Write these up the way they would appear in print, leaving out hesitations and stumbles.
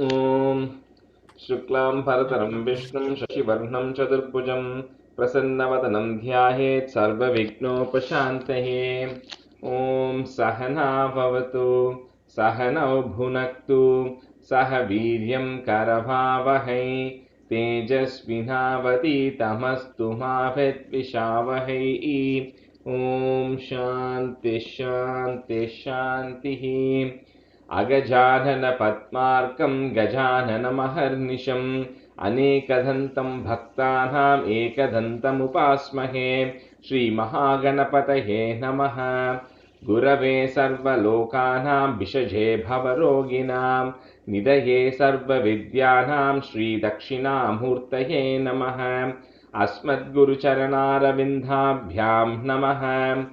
ॐ शुक्लां भरतरं विष्णुं शशिवर्णं चतुर्भुजं प्रसन्नवदनं ध्यायेत् सर्वविघ्नोपशान्तये। ॐ सहना भवतु सहनौ भुनक्तु सह वीर्यं करभावहै तेजस्विनावतीतमस्तु मा विद्विषावहै। ॐ शान्ति शान्ति शान्तिः। अगजानन पद्मार्कं गजाननमहर्निशम् अनेकदन्तं भक्तानाम् एकदन्तमुपास्महे। श्रीमहागणपतये नमः। गुरवे सर्वलोकानां विषजे भवरोगिणां निधये सर्वविद्यानां श्रीदक्षिणामूर्तये नमः। अस्मद्गुरुचरणारविन्दाभ्यां नमः।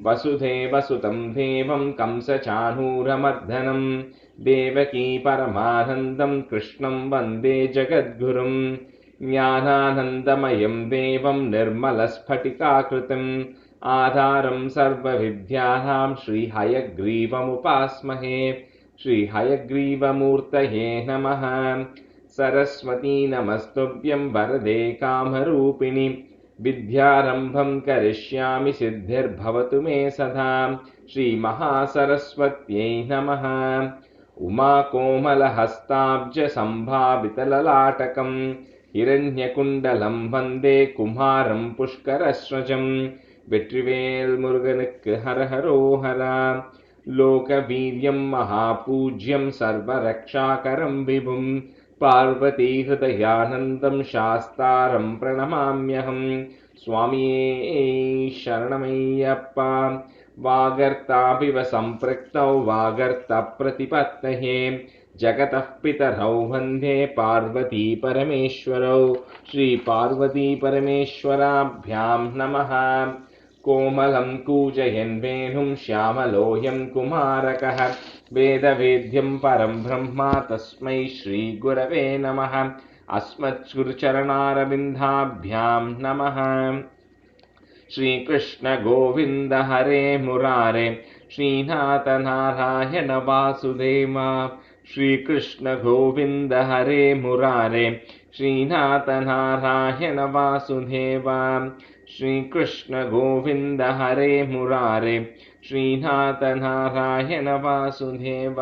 वसुदेवसुतं देवं कंसचाणूरमर्दनं देवकी परमानन्दं कृष्णं वन्दे जगद्गुरुं। ज्ञानानन्दमयं देवं निर्मलस्फटिकाकृतिम् आधारं सर्वविद्यानां श्रीहयग्रीवमुपास्महे। श्रीहयग्रीवमूर्तये नमः। सरस्वती नमस्तुभ्यं वरदे कामरूपिणि विद्यारम्भं करिष्यामि सिद्धिर्भवतु मे सदा। श्रीमहासरस्वत्यै नमः। उमाकोमलहस्ताब्जसम्भावितललाटकं हिरण्यकुण्डलं वन्दे कुमारं पुष्करस्रजं। வெற்றிவேல் முருகனுக்கு ஹரஹரோஹரா. लोकवीर्यं महापूज्यं सर्वरक्षाकरं विभुं पार्वती हृदयानन्दं शास्तारं प्रणमाम्यहं। स्वामिये शरणमय्यप्पा। वागर्ताविव सम्पृक्तौ वागर्तप्रतिपत्तये जगतः पितरौ वन्दे पार्वती परमेश्वरौ। श्रीपार्वती परमेश्वराभ्यां नमः। कोमलं कूजयन् वेणुं श्यामलोऽयं कुमारकः वेदवेद्यं परं ब्रह्म तस्मै श्रीगुरवे नमः। अस्मत्सुरचरणारविन्दाभ्यां नमः। श्रीकृष्ण गोविन्द हरे मुरारे श्रीनाथ नारायण वासुदेव। श्रीकृष्ण गोविन्द हरे मुरारे श्रीनाथ नारायण वासुदेव। श्रीकृष्ण गोविन्द हरे मुरारे श्रीनाथ नारायण वासुदेव।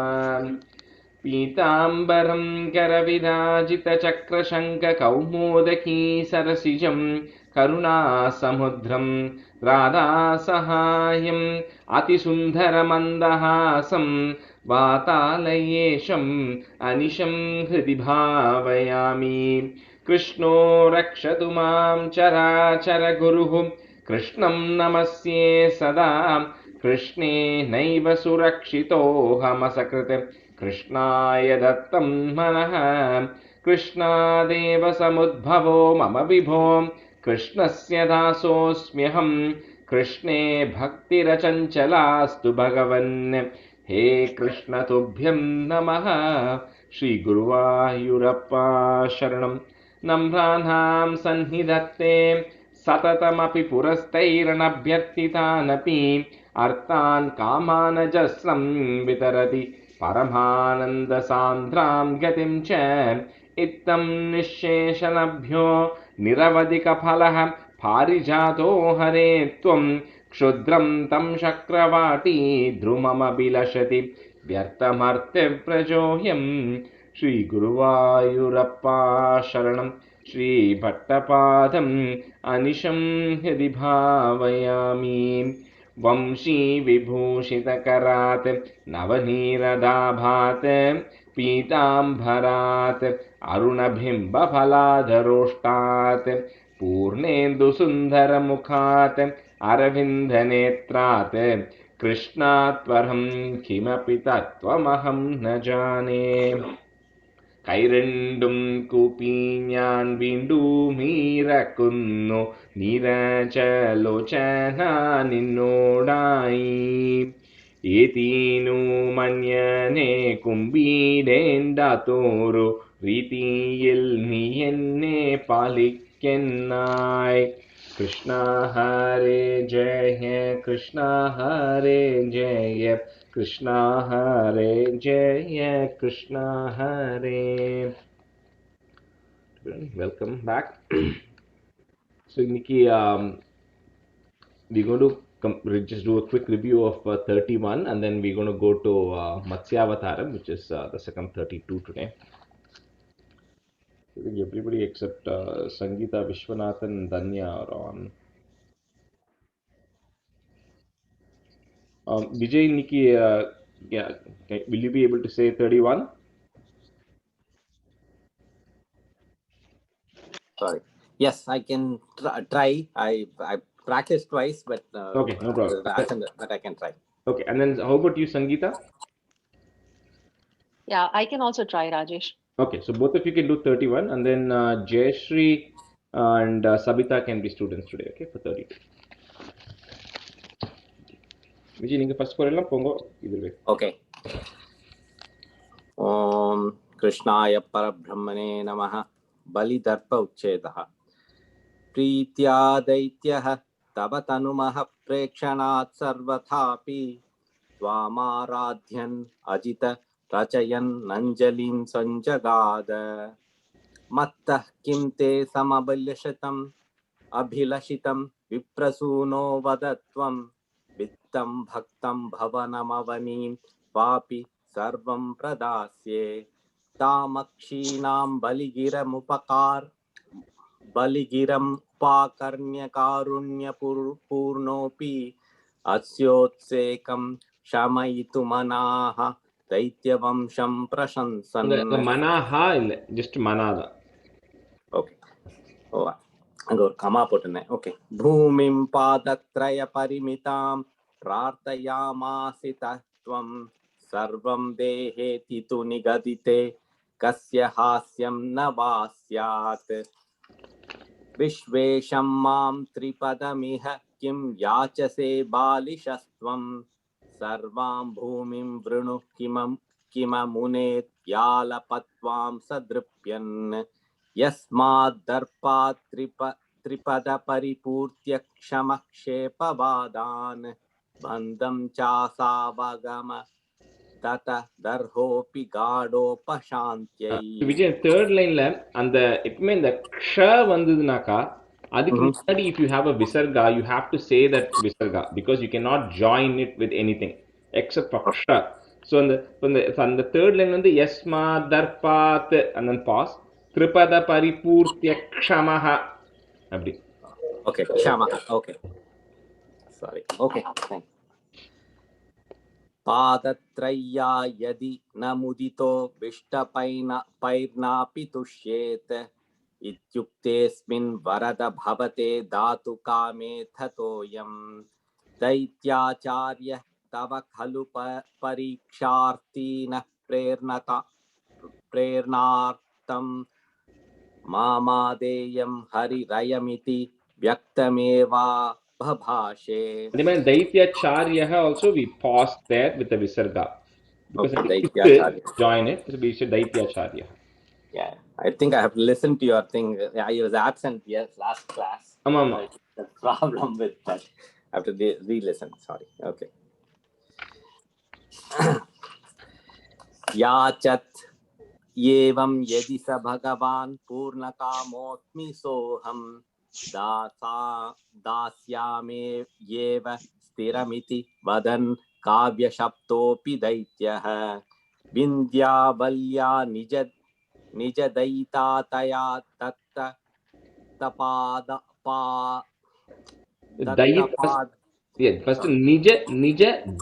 पीताम्बरं करविराजितचक्रशङ्खकौमोदकी सरसिजं करुणासमुद्रं राधासहायम् अतिसुन्दरमन्दहासं वातालयेशम् अनिशं हृदि भावयामि। कृष्णो रक्षतु मां चराचरगुरुः कृष्णं नमस्ये सदा। कृष्णे नैव सुरक्षितोऽहमसकृत् कृष्णाय दत्तं मनः। कृष्णादेव समुद्भवो मम विभो कृष्णस्य दासोऽस्म्यहं। कृष्णे भक्तिरचञ्चलास्तु भगवन्। हे कृष्ण तुभ्यं नमः। श्रीगुरुवायूरप्पा शरणं। नम्राणां सन्निधत्ते सततमपि पुरस्तैरनभ्यर्थितानपि अर्थान् कामानजस्रं वितरति परमानन्दसान्द्रां गतिं च। इत्थं निःशेषलभ्यो निरवधिकफलः पारिजातो हरे त्वं क्षुद्रं तं शक्रवाटी ध्रुममभिलषति व्यर्थमर्त्यव्रजोऽयम्। श्रीगुरुवायूरप्पा शरणं। श्रीभट्टपादम् अनिशं हृदि भावयामि। वंशी विभूषितकरात् नवनीरदाभात् पीताम्बरात् अरुणबिम्बफलाधरोष्टात् पूर्णेन्दुसुन्दरमुखात् अरविन्दनेत्रात् कृष्णात् परं किमपि तत्त्वमहं न जाने। കൈരണ്ടും കൂപ്പി ഞാൻ വീണ്ടുമീറക്കുന്നു നീരജലോചന നിന്നോടായി. ഏതീനു മന്യനെ കുമ്പിടേണ്ടാത്തോരു രീതിയിൽ നീ എന്നെ പാലിക്കെന്നായി. കൃഷ്ണ ഹരേ ജയ കൃഷ്ണ ഹരേ Jaya Krishna Hare Jaya Krishna Hare. Welcome back. So Nikki, we're going to just do a quick review of 31, and then we're going to go to Matsyavataram, which is the second 32 today. I think everybody except Sangeeta, Vishwanathan, and Danya are on. Vijay, Nikki, yeah, will you be able to say 31? Sorry. Yes, I can try. I practiced twice, but Okay, no problem. But I can try. Okay, and then how about you, Sangeeta? Yeah, I can also try, Rajesh. Okay, so both of you can do 31, and then Jayashree and Sabita can be students today, okay, for 32. Vijay, நீங்க first போறீங்களா போங்க இதுவே. Okay. Om Krishnaya Parabrahmane Namaha. Balidarpa Uchchedah. Preetya Daityah Tava Tanumaha Prekshanat Sarvathapi Twamaradhyan Ajita Rachayan Nanjalin Sanjagada Mattah Kim Te Samabalyashatam Abhilashitam Viprasuno Vadatvam Vittam Bhaktam Bhavanamavanim Vapi Sarvam Pradasye Tamakshinam Baligiram Pakarnya Karunya Purnopi Asyotsekam Shamayitumanaha Daityavam Prashansan. The Manaha, just Manada. Okay. Oh, அங்க ஒரு comma போட்டுனேன். Okay. பூமிம் பாதத்ரய பரிமிதாம் பிரார்த்தயாமாசி தத்வம் சர்வம் தேஹேதி து நிகதிதே கஸ்ய ஹாஸ்யம் ந வாஸ்யாத் விஸ்வேஷம் மாம் த்ரிபதமிஹ கிம் யாச்சசே பாலிஷஸ்த்வம் சர்வாம் பூமிம் வ்ருணு கிமமுனேத் யாலபத்வாம் சத்ருப்யன் यस्माद्दर्पात् त्रिपदपरिपूर्त्य क्षमक्षेपवादान् बन्धं चासावगम तत दर्होऽपि गाढोपशान्त्यै. Vijay, third line la and எப்பவுமே இந்த க்ஷ வந்ததுனாக்கா அதுக்கு முன்னாடி if you have a visarga you have to say that visarga because you cannot join it with anything except for ksha. So on the third line வந்து yasma darpat and then pause tripada paripurtya kshamaha அப்படி. Okay, kshamaha. Okay. Sorry. Okay. Thanks. पादत्रय्या यदि न मुदितो विष्टपैर्नापि तुष्येत् इत्युक्तेऽस्मिन् वरद भवते धातु कामेऽथतोऽयं दैत्याचार्य तव खलु परीक्षार्थी न प्रेरणार्थं मामादेयं हरिरयमिति व्यक्तमेवा bhabhashe. And then Daityacharya also we paused there with the visarga. Because Okay, join it, so we should Daityacharya. Yeah, I think I have listened to your thing. I was absent last class. The problem with that. I have to re-listen. Sorry. Okay. Yachat yevam yedi sa bhagavan purnakamotsmi soham dasyame yeva stiramiti vadan kavya shaptopi daityah vindyavalya निज दैतातया दत्त तपाद first निज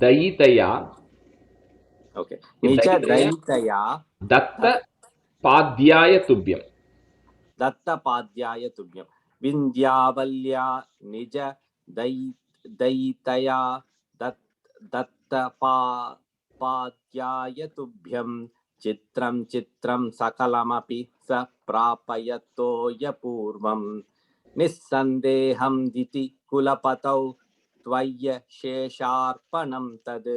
दैतया. Okay. निज दैतया दत्त पाद्याय तुभ्यम. दत्त पाद्याय तुभ्यम. विंध्यावल्या निज दैतया दत्त पाद्याय तुभ्यम चित्रं चित्रं सकलमपि स प्रापयतोय पूर्वं निस्सन्देहं दिति कुलपतौ त्वय्य शेषार्पणं तद्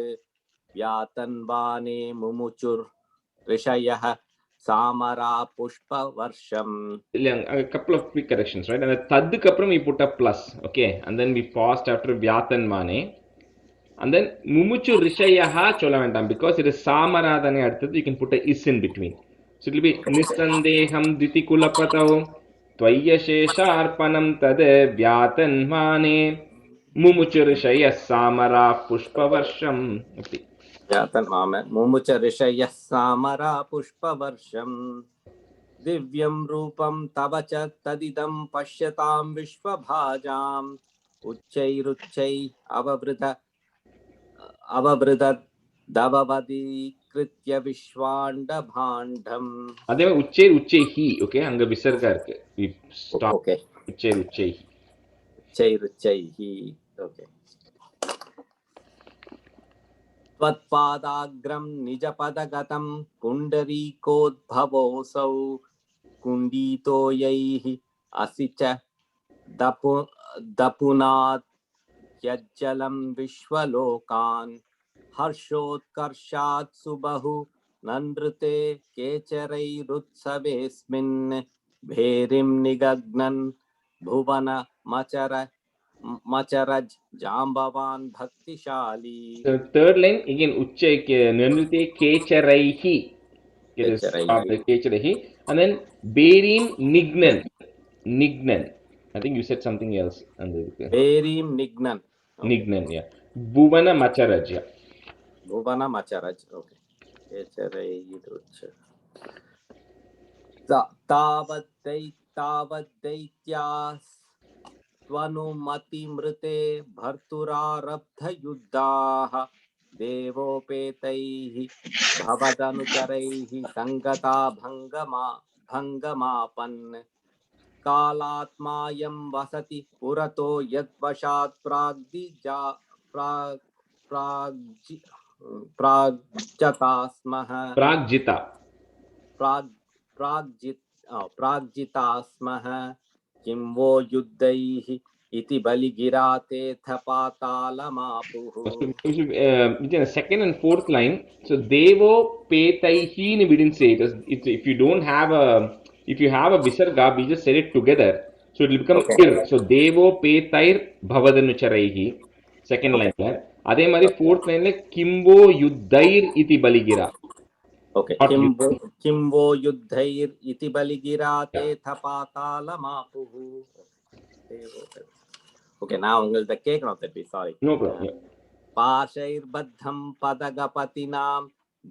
व्यातन्वाने मुमुचुर् ऋषयः Samra पुष्पवर्षम्. A couple of quick corrections, right? And the tadukapram we put a plus, okay, and then we paused after Vyatanmane. And then mumuchu rishayaha solla vendam because it is samaradhane aduthathu you can put a is in between. So it will be nisandeham diti kulapatau tvaya shesharpanam tad vyatanmane mumuchu rishayas samara pushpavarsham. Vyatan mame mumucha rishayah samara pushpavarsham दिव्यं रूपं तव च तदिदं पश्यतां विश्वभाजाम् उच्चैरुच्चै अववृदवदीकृत्य विश्वाण्डभाण्डम्. அதே உச்சை உச்சைஹி. Okay, அங்க விசர்கா இருக்கு. we stop. Okay. உச்சை உச்சைஹி. उच्चैरुच्चैहि. Okay. त्वत्पादाग्रं निजपदगतं पुण्डरीकोद्भवोऽसौ कुण्डितोयैः असि च दपुनात् यज्जलं विश्वलोकान् हर्षोत्कर्षात् सुबहु ननृते केचरैरुत्सवेऽस्मिन् भेरिं निगग्नन् भुवन मचरज Jambavan भक्तिशाली. The third line again uchai nirnute kecharaihi. It is stopped kecharaihi. And then berim nignan. Nignan. I think you said something else. Berim nignan. Okay. Nignan, yeah. Bhuvana macharaj. Yeah. Bhuvana macharaj. Okay. Kecharaihi. तावद्दैत्यास् त्वनुमतिमृते भर्तुरारब्धयुद्धाः देवोपेतैः भवदनुचरैः सङ्गता भङ्गमापन् कालात्मायं वसति पुरतो यद्वशात् प्राग्जिता स्मः. प्राग्जिता स्मः किं वो युद्धैः इति बलिगिरा तेऽथ पातालमापुः. The second and fourth line, so devo petaihi we didn't say it. If you don't have if you have a visarga, we just said it together, so it will become ir. So devo petair bhavadanacharaihi, second line there. அதே மாதிரி fourth line like kimbo yuddhair iti baligira. Okay. Kimbo yuddhair iti baligira tetha patalamapuhu. Okay, now the cake not that be sorry. No problem. Pashair baddham padagapatinam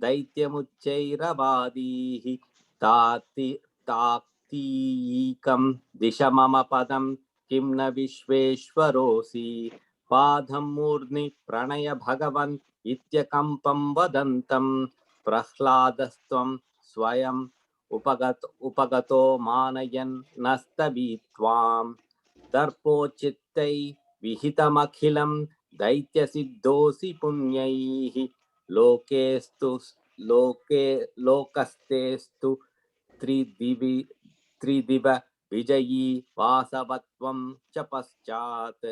daityamuchairavadihi taktikam dishamama padam kimna vishveshwarosi padham murni pranaya bhagavan ityakampam vadantam प्रह्लादस्त्वं स्वयं उपगतो मानयन् नस्तवीत्वां दर्पोचित्तै विहितमखिलं दैत्यसिद्धोऽसि पुण्यैः लोकस्तेस्तु त्रिदिव विजयी वासवत्वं च पश्चात्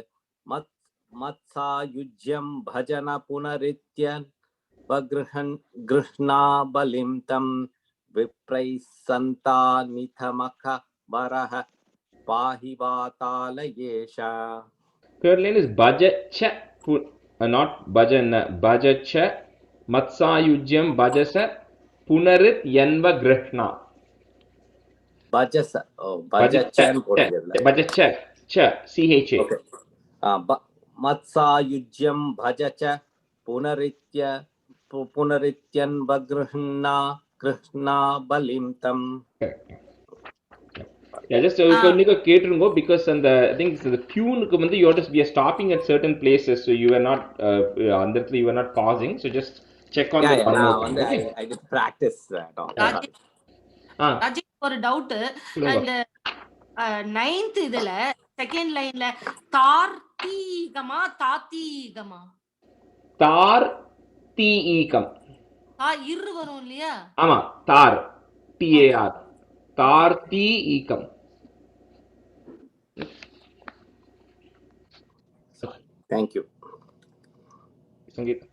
मत्सायुज्यं भजन पुनरित्यन् गृह्णा बलिं तं विप्रैस्सन्तानिथमख वरः पाहि वातालयेश. Third line is bhajacha, not bhajana, bhajacha matsayujyam bhajasa punarit yanva grihna. Bhajasa, bhajacha cha ch. Okay. Matsayujyam bhajacha पुनरित्यन्व गृह्णा बलिं तम्. Yeah, just கேட்டுருங்க because and I think the tune வந்து you have to be stopping at certain places, so you are not அந்த இடத்துல you are not pausing, so just check on the one more time. Okay. I did practice that. Rajesh ஒரு doubt. அந்த 9th இதுல second லைன்ல தார்த்தீகமா தாத்தீகமா தார்த்தீகம் இரு வரும் இல்லையா? ஆமா, தார் TAR தார்த்தீகம். Thank you. Sangeeta.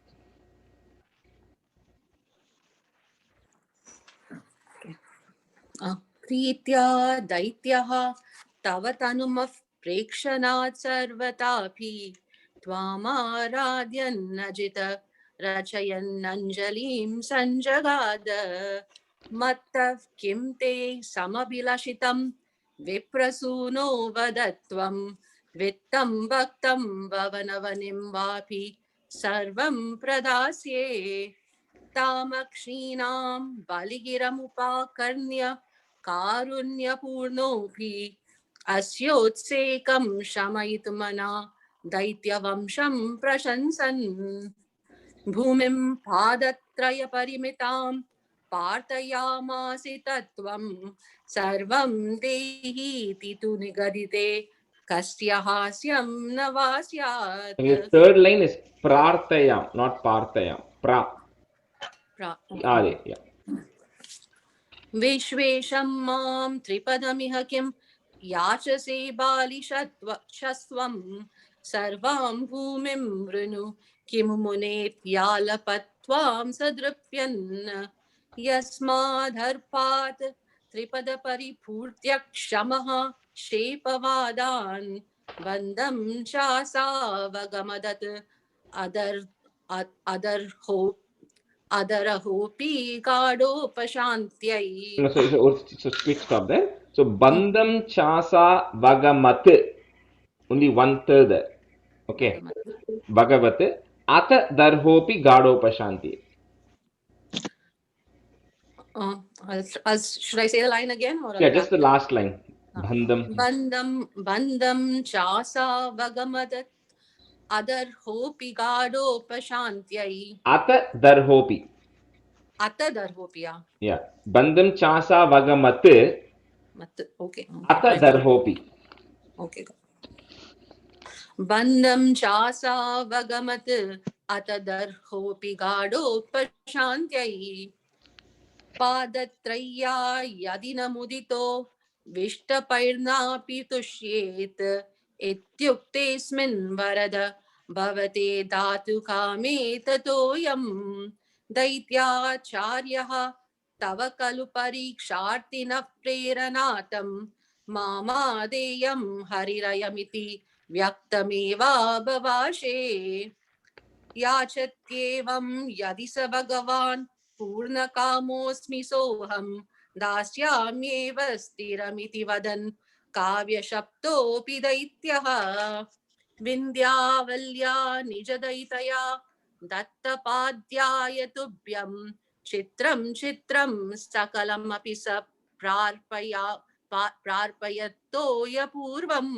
प्रीत्या दैत्यः तव तनुमः प्रेक्षणात् सर्वतापि त्वामाराध्यन्नजित रचयन्नञ्जलिं सञ्जगाद मत्तः किं ते समभिलषितं विप्रसूनो वदत्वं वित्तं भक्तं भवनवनिं वापि सर्वं प्रदास्ये तामक्षीणां बलिगिरमुपाकर्ण्य कारुण्यपूर्णोऽपि अस्योत्सेकं शमयितुमना दैत्यवंशं प्रशंसन् भूमिं पादत्रयपरिमितां पार्थयामासि तत्त्वं सर्वं देहीति तु निगदिते कस्य हास्यं न वा स्यात्. The third line is prarthayam, not parthayam. Yeah. विश्वेशं मां त्रिपदमिह किं याचसे बालिशस्त्वं सर्वां भूमिं वृणु किमु मुनेत्यालपत्वां सदृप्यन् यस्मादर्पात् त्रिपदपरिपूर्त्यक्षमः शेपवादान् बन्धं चासावगमदत् अदरहोऽपि गाढोपशान्त्यै. No, so quick stop there. So bandam chasa vagamat, only one third there. Okay. Bhagavat ata darhopi gadopashanti. Should I say the line again? Or yeah, just the last line. Bandam chasa vagamat adarhopi gadopashantyai. Ata darhopi. Yeah. Bandam chasa vagamat. Okay. Ata darhopi. Okay. Bandam chasa vagamat ata darhopi gadopashantyai. पादत्रय्या यदि न मुदितो विष्टपैर्नापि तुष्येत् इत्युक्तेऽस्मिन् वरद भवते दातु कामे ततोऽयं दैत्याचार्यः तव खलु परीक्षार्थिनः प्रेरणातं मामादेयं हरिरयमिति व्यक्तमेवाबभाषे याचत्येवं यदि स भगवान् पूर्णकामोऽस्मि सोऽहं दास्याम्येव स्थिरमिति वदन् काव्यशब्दोऽपि दैत्यः विन्ध्यावल्या निजदैतया दत्तपाद्याय तुभ्यं चित्रं चित्रं सकलमपि स प्रार्पयत्तोयपूर्वं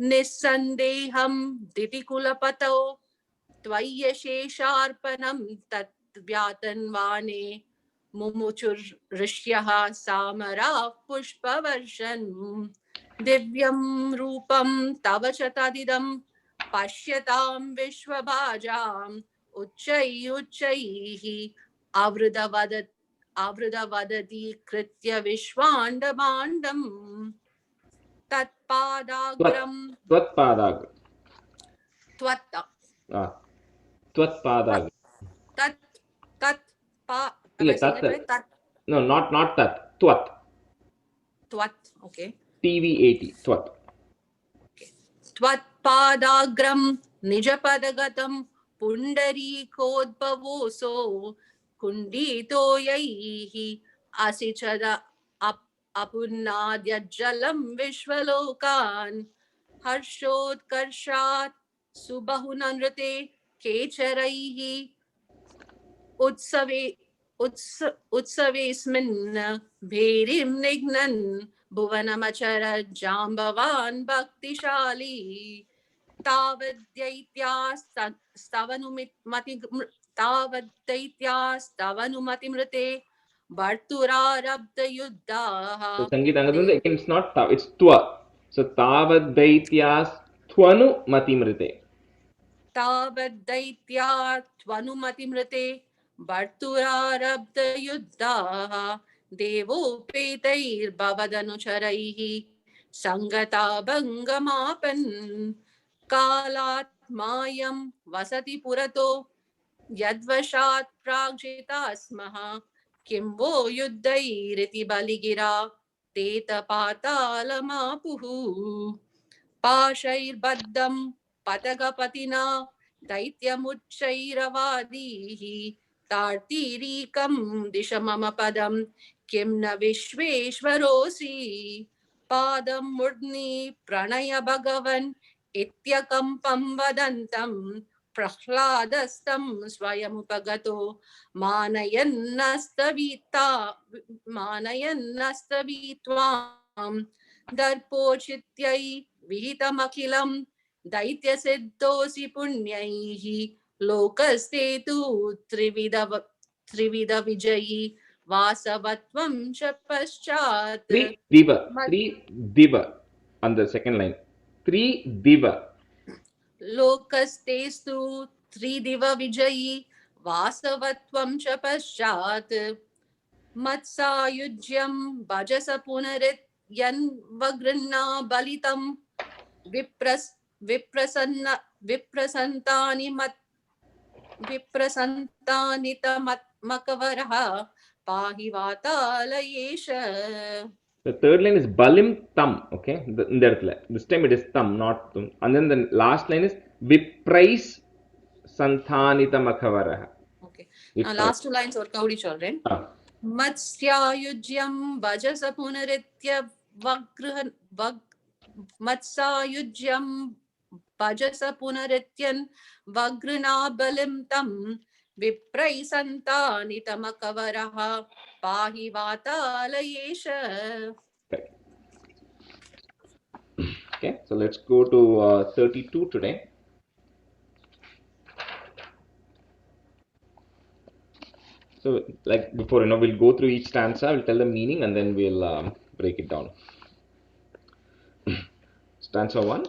निस्सन्देहं दितिकुलपतौ त्वय्यशेषार्पणं तत् व्यातन्वाने मुमुचुर्ऋष्यः सामराः पुष्पवर्षन् दिव्यं रूपं तव च तदिदं पश्यतां विश्वभाजाम् उच्चैः आवृदवदति विश्वाण्डमाण्डम् तत्पादाग्रं No, not tat. Twat. Okay. TV80. Twat. Okay. Twat padagram nijapadaгаtam pundarikoद्भवोऽसो कुण्डितो यैः असिचद अपुन्नाद्यज्जलं विश्वलोकान् हर्षोत्कर्षात् सुबहुननृते केचरैः उत्सवेऽस्मिन् भेरीं निघ्नन् भुवनमचर Jambavan भक्तिशाली तावद्दैत्यास्तवनुमतिमृते भर्तुरारब्धयुद्धाः. So Sangeeta, again, it's not tav, it's twa. So तावद्दैत्यास्त्वनुमतिमृते. तावद्दैत्यास्त्वनुमतिमृते भर्तुरारब्धयुद्धाः देवोपेतैर्भवदनुचरैः सङ्गता भङ्गमापन् कालात् मायं वसति पुरतो यद्वशात् प्राग्जिता स्मः किं वो युद्धैरिति बलिगिरा तेत पातालमापुः पाशैर्बद्धं पतगपतिना दैत्यमुच्चैरवादीः तार्तीरीकं दिश मम पदं किं न विश्वेश्वरोऽसि पादं मूर्ध्नि प्रणय भगवन् इत्यकम्पं वदन्तं प्रह्लादस्तं स्वयमुपगतो मानयन्नस्तवीत्वां दर्पोचित्यै विहितमखिलं दैत्यसिद्धोऽसि पुण्यैः लोकस्ते तु त्रिविध विजयी वासवत्वं च पश्चात् three diva on the second line. Three diva. लोकस्तेस्तु त्रिदिव विजयी वासवत्वं च पश्चात् मत्सायुज्यं भजस पुनरित्यन्वगृह्णा बलितं विप्रसन्तानि तमकवरः पाहि वातालयेश. The third line is balim tam, okay? This time it is tam, not tum. And then the last line is viprais santhanita makavaraha. Okay. Last two lines work out children. Matsyayujyam bhajasa punaritya Matsayujyam bhajasa punarityan vagrina balim tam vipraisantani tamakavaraha pahi vatalayesha. Okay, so let's go to 32 today. So, like before, we'll go through each stanza, we'll tell the meaning, and then we'll break it down. Stanza 1.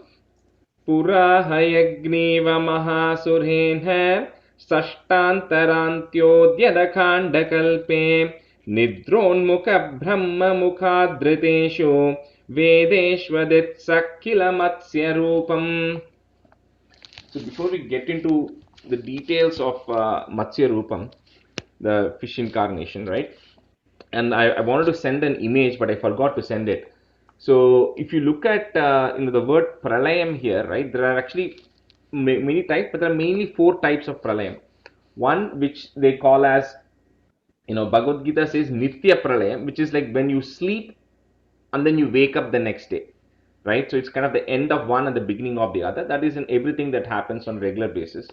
Pura hayagniva mahasurhenha sashtantarantyodhyadakandakalpe nidronmukha brahma mukhadriteshu vedeshvaditsa kila matsya rupam. So, before we get into the details of Matsya Rupam, the fish incarnation, right? And I wanted to send an image, but I forgot to send it. So if you look at the word pralayam here, right, there are actually many types, but there are mainly 4 types of pralayam. One which they call as, Bhagavad Gita says nitya pralayam, which is like when you sleep and then you wake up the next day, right? So it's kind of the end of one and the beginning of the other. That is in everything that happens on regular basis.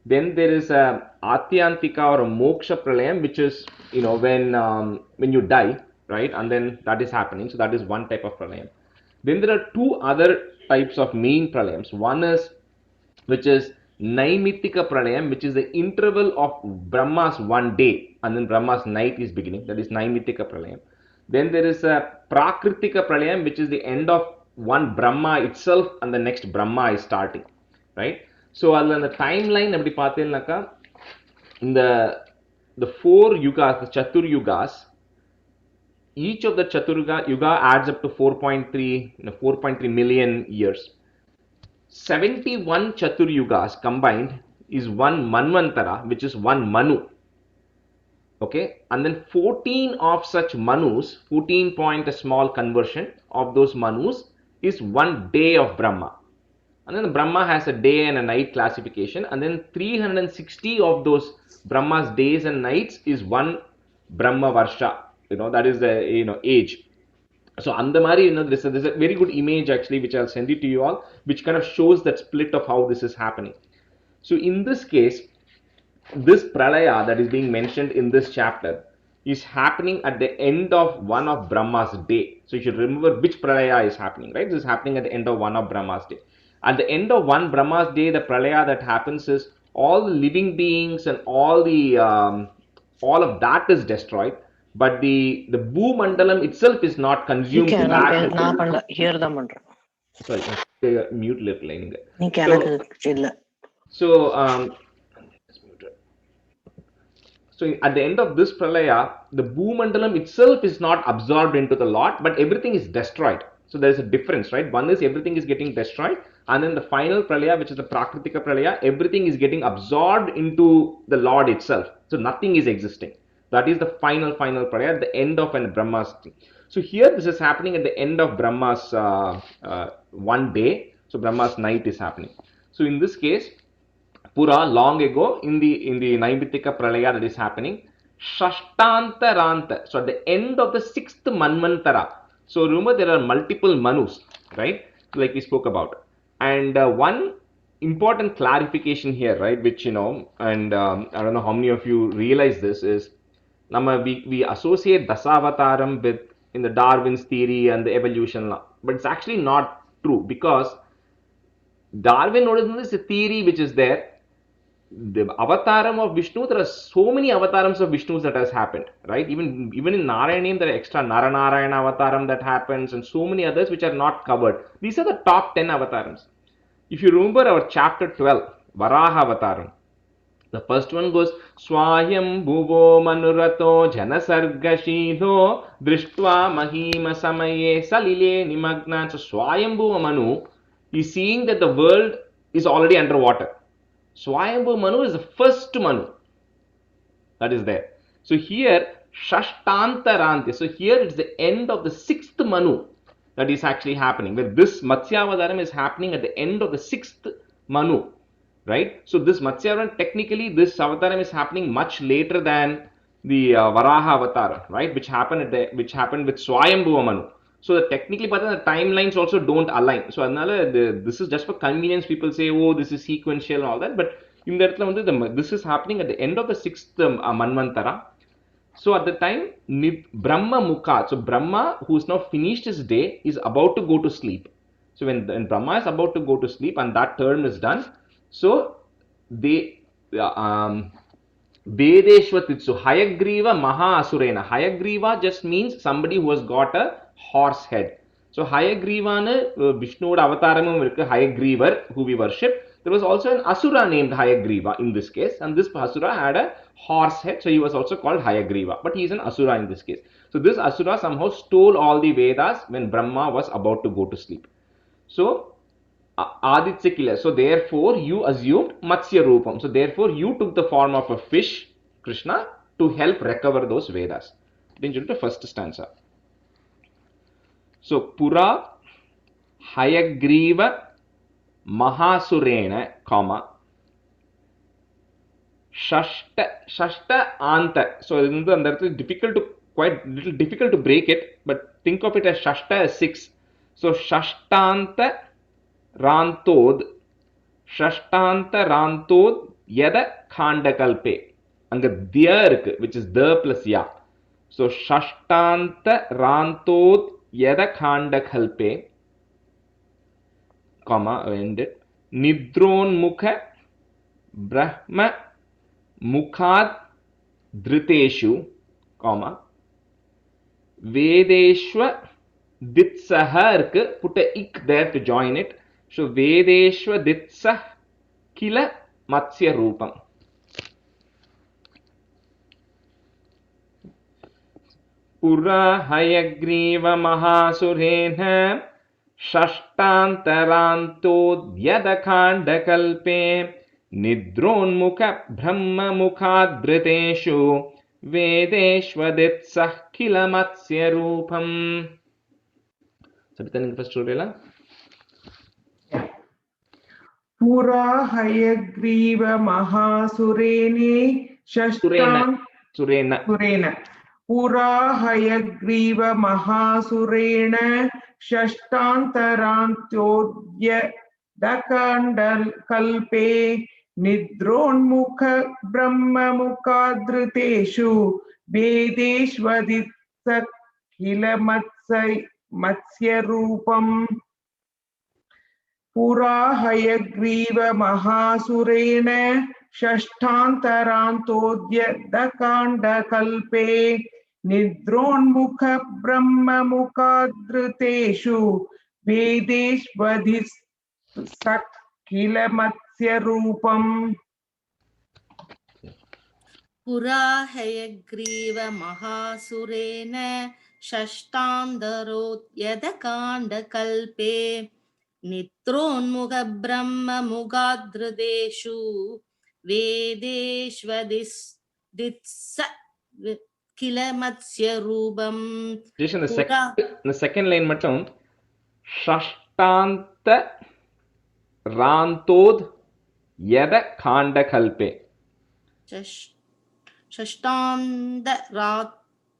Then there is a atyantika or a moksha pralayam, which is when you die, right, and then that is happening. So that is one type of pralayam. Then there are 2 other types of main pralayams. One is which is naimittika pralayam, which is the interval of Brahma's one day and then Brahma's night is beginning. That is naimittika pralayam. Then there is a prakritika pralayam, which is the end of one Brahma itself and the next Brahma is starting, right? So on the timeline appadi paathelnaka in the 4 yugas, the chatur yugas, each of the chatur yuga adds up to 4.3 million years. 71 chatur yugas combined is one manvantara, which is one manu. Okay, and then 14 of such manus, 14 point a small conversion of those manus is one day of Brahma. And then the Brahma has a day and a night classification, and then 360 of those Brahma's days and nights is one Brahma Varsha. That is the age. So Andamari, there's a very good image actually, which I'll send it to you all, which kind of shows that split of how this is happening. So in this case, this pralaya that is being mentioned in this chapter is happening at the end of one of Brahma's day. So you should remember which pralaya is happening, right? This is happening at the end of one of Brahma's day. At the end of one Brahma's day, the pralaya that happens is all the living beings and all of that is destroyed, but the Bhumandalam itself is not consumed. Sorry, mute little. So at the end of this pralaya, the Bhumandalam itself is not absorbed into the Lord, but everything is destroyed. So there is a difference, right? One is everything is getting destroyed, and then the final pralaya, which is the prakritika pralaya, everything is getting absorbed into the Lord itself. So nothing is existing. That is the final pralaya at the end of an Brahma's thing. So here this is happening at the end of Brahma's one day. So Brahma's night is happening. So in this case, Pura, long ago, in the Naibitika Pralaya that is happening, Shashtantaranta, so at the end of the 6th Manvantara. So remember, there are multiple Manus, right? Like we spoke about. And one important clarification here, right, which, you know, and I don't know how many of you realize this, is we associate Dasavataram with in the Darwin's theory and the evolution, but it's actually not true, because Darwin noticed a theory which is there. The avataram of Vishnu, there are so many avatarams of Vishnu that has happened, right? Even in Narayanam, there are extra Naranarayana avataram that happens, and so many others which are not covered. These are the top 10 avatarams. If you remember our chapter 12, Varaha avataram, the first one goes Swayam Bhuvo Manurato Janasargashino Drishtva Mahima Samaye Salile Nimagna. So Swayambhuva Manu is seeing that the world is already underwater. Swayambhu Manu is the first Manu that is there. So here, Shashtantarante. So here it's the end of the 6th Manu that is actually happening. Where this Matsyavadaram is happening at the end of the 6th Manu, right? So this Matsyavadaram, technically, this Avataram is happening much later than the Varaha Avataram, right? Which happened with Swayambhuva Manu. So technically, but the timelines also don't align. So this is just for convenience. People say, oh, this is sequential and all that. But in that, this is happening at the end of the 6th Manvantara. So at the time, Brahma Mukha, so Brahma, who is now finished his day, is about to go to sleep. So when Brahma is about to go to sleep and that term is done, so they Vedeshvatitsu, Hayagriva Maha Asurena. Hayagriva just means somebody who has got a horse head. So Hayagrivana, Vishnu avataramum irukku, Hayagrivar, who we worship. There was also an Asura named Hayagriva in this case, and this Asura had a horse head, so he was also called Hayagriva, but he is an Asura in this case. So this Asura somehow stole all the Vedas when Brahma was about to go to sleep. So Aditya Kila. So therefore you assumed Matsya Rupam. So therefore you took the form of a fish, Krishna, to help recover those Vedas. Then you do the first stanza. So Pura Hayagriva Mahasurena, comma, Shashta Anta. So it's quite difficult to break it, but think of it as Shashta as 6. So Shashtanta Rantod Yada Khandakalpe. Anga Dya, which is the plus ya. So Shashtanta Rantod Yada Khandakalpe, comma, end it. Nidronmukha Brahma Mukhad Dhriteshu, comma, Vedeshwa Ditsaha, put a ik there to join it. So Vedeshwa Ditsah Kila Matsya Rupam. Pura Hayagriva Mahasurena Shashtantaranto Yadakandakalpe Nidronmukha Brahma Mukhadriteshu Vedeshvaditsah Kila Matsya Rupam. Sabita, first Rela. Pura Hayagriva Mahasurene Surena. Pura Hayagriva Mahasurena Shashtantarantodya Dakandal Kalpe Nidronmukha Brahma Mukhadriteshu Vedeshvaditsa Kila Matsya Rupam. Pura Hayagriva Mahasurena Shashtantarantodya Dakanda Kalpe Nidronmukha Brahma Mukhadriteshu Vedeshvadis Sakila Matsya Rupam. Pura Hayagriva Mahasurena Shashtantarantodya Dakanda Kalpe Nidronmukha Brahma Mukhadriteshu Vedeshvaditsa Kila Matsya Rupam. In the second line, Shashtanta Rantod Yada Khandakalpe. Shashtanda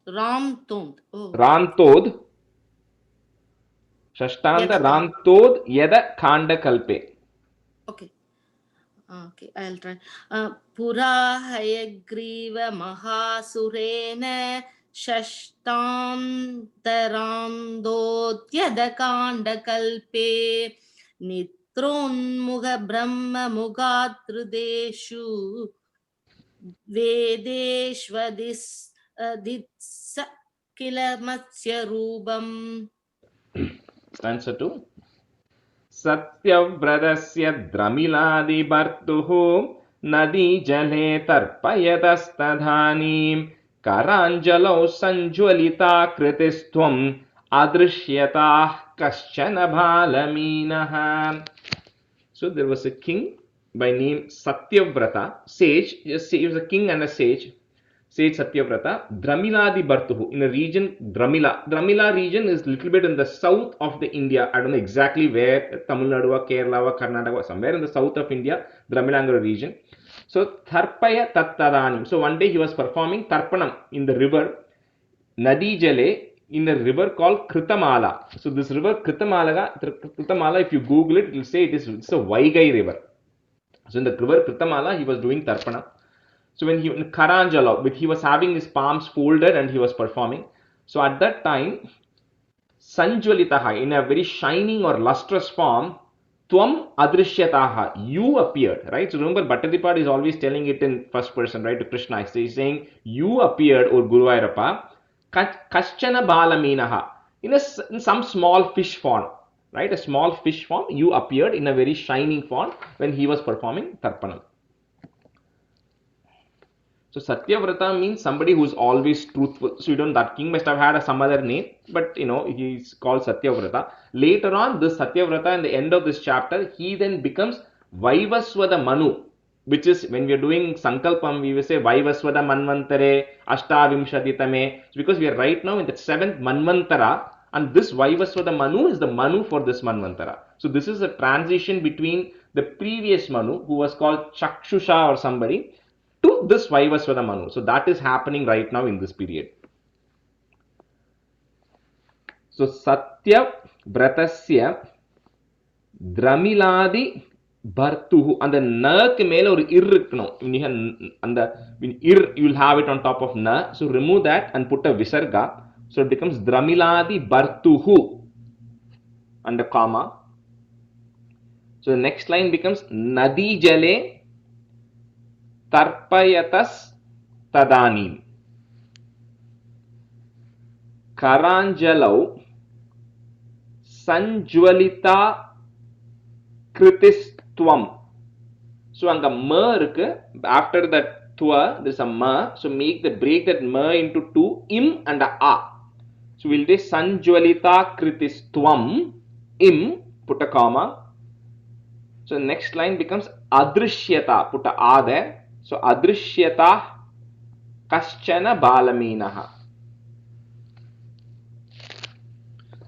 Ramtond. Oh. Rantod. Shashtanda Yada Rantod Yada Khandakalpe. Okay. Okay, I'll try. Pura Hayagriva Mahasurena Shashtam Tarandot Yadakanda Kalpe Nitron Muga Brahma Mugatrudeshu Vedeshvadis Ditsa Kilamatsya Rubam. Answer 2. Satyavradasya Dramiladi Bartuhu Nadi Jale Tarpayatastadhanim Karanjalo Sanjwalita Kritistvam Adrishyatah Kaschana Balaminaha. So there was a king by name Satyavrata, sage. Yes, he was a king and a sage. Sage Satyavrata, Dramiladi Bartuhu, in a region, Dramila region is little bit in the south of the India. I don't know exactly where, Tamil Nadu, Kerala, Karnataka, somewhere in the south of India, Dramilangara region. So Tarpaya Tattadanim. So one day he was performing Tarpanam in the river Nadi Jale, in a river called Kritamala. So this river Kritamala, if you Google it, it will say it's a Vaigai river. So in the river Kritamala, he was doing Tarpanam. So when he in Karanjala, he was having his palms folded and he was performing. So at that time, Sanjwalitaha, in a very shining or lustrous form, Tvam Adrishyataha, you appeared, right? So remember, Bhattadipad is always telling it in first person, right? To Krishna, he's saying, you appeared, O Guruvayurappa, Kaschana Balaminaha, in some small fish form, right? A small fish form, you appeared in a very shining form when he was performing Tarpanam. So Satyavrata means somebody who is always truthful. So you don't, that king must have had some other name, but he's called Satyavrata. Later on, this Satyavrata, in the end of this chapter, he then becomes Vaivaswada Manu, which is when we are doing Sankalpam, we will say Vaivaswada Manvantare, Ashtavimshaditame. It's because we are right now in the 7th Manvantara, and this Vaivaswada Manu is the Manu for this Manvantara. So this is a transition between the previous Manu, who was called Chakshusha or somebody, to this Vaivaswada Manu. So that is happening right now in this period. So Satya Vratasya Dramiladi Bhartuhu, and the na ke mele or ir irukano. And the ir, you will have it on top of na. So remove that and put a visarga. So it becomes Dramiladi Bhartuhu and a comma. So the next line becomes Nadi Jale Tarpayatas Tadanim Karanjalau Sanjwalita Kritistvam. So anga ma irukku, after that twa there is a ma, so break that ma into two, im and a a. So we'll say Sanjwalita Kritistvam, im, put a comma. So next line becomes Adrishyata, put a a there. So Adrishyata Kaschana Balaminaha.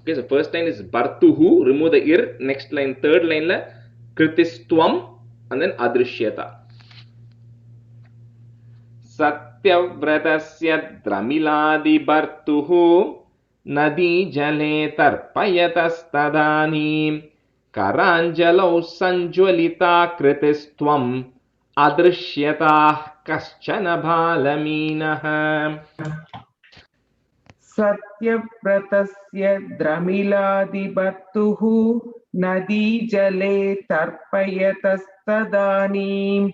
Okay, so first line is Bhartuhu, remove the ir. Next line, third line la Kritistvam, and then Adrishyata. Satyavratasya Dramiladi Bhartuhu Nadi Jale Tarpayatastadanim Karanjalo Sanjwalita Kritistvam Adrishyata Kaschana Balaminaha. Satyapratasya Dramiladi Bhartuhu Nadi Jale Tarpayatastadanim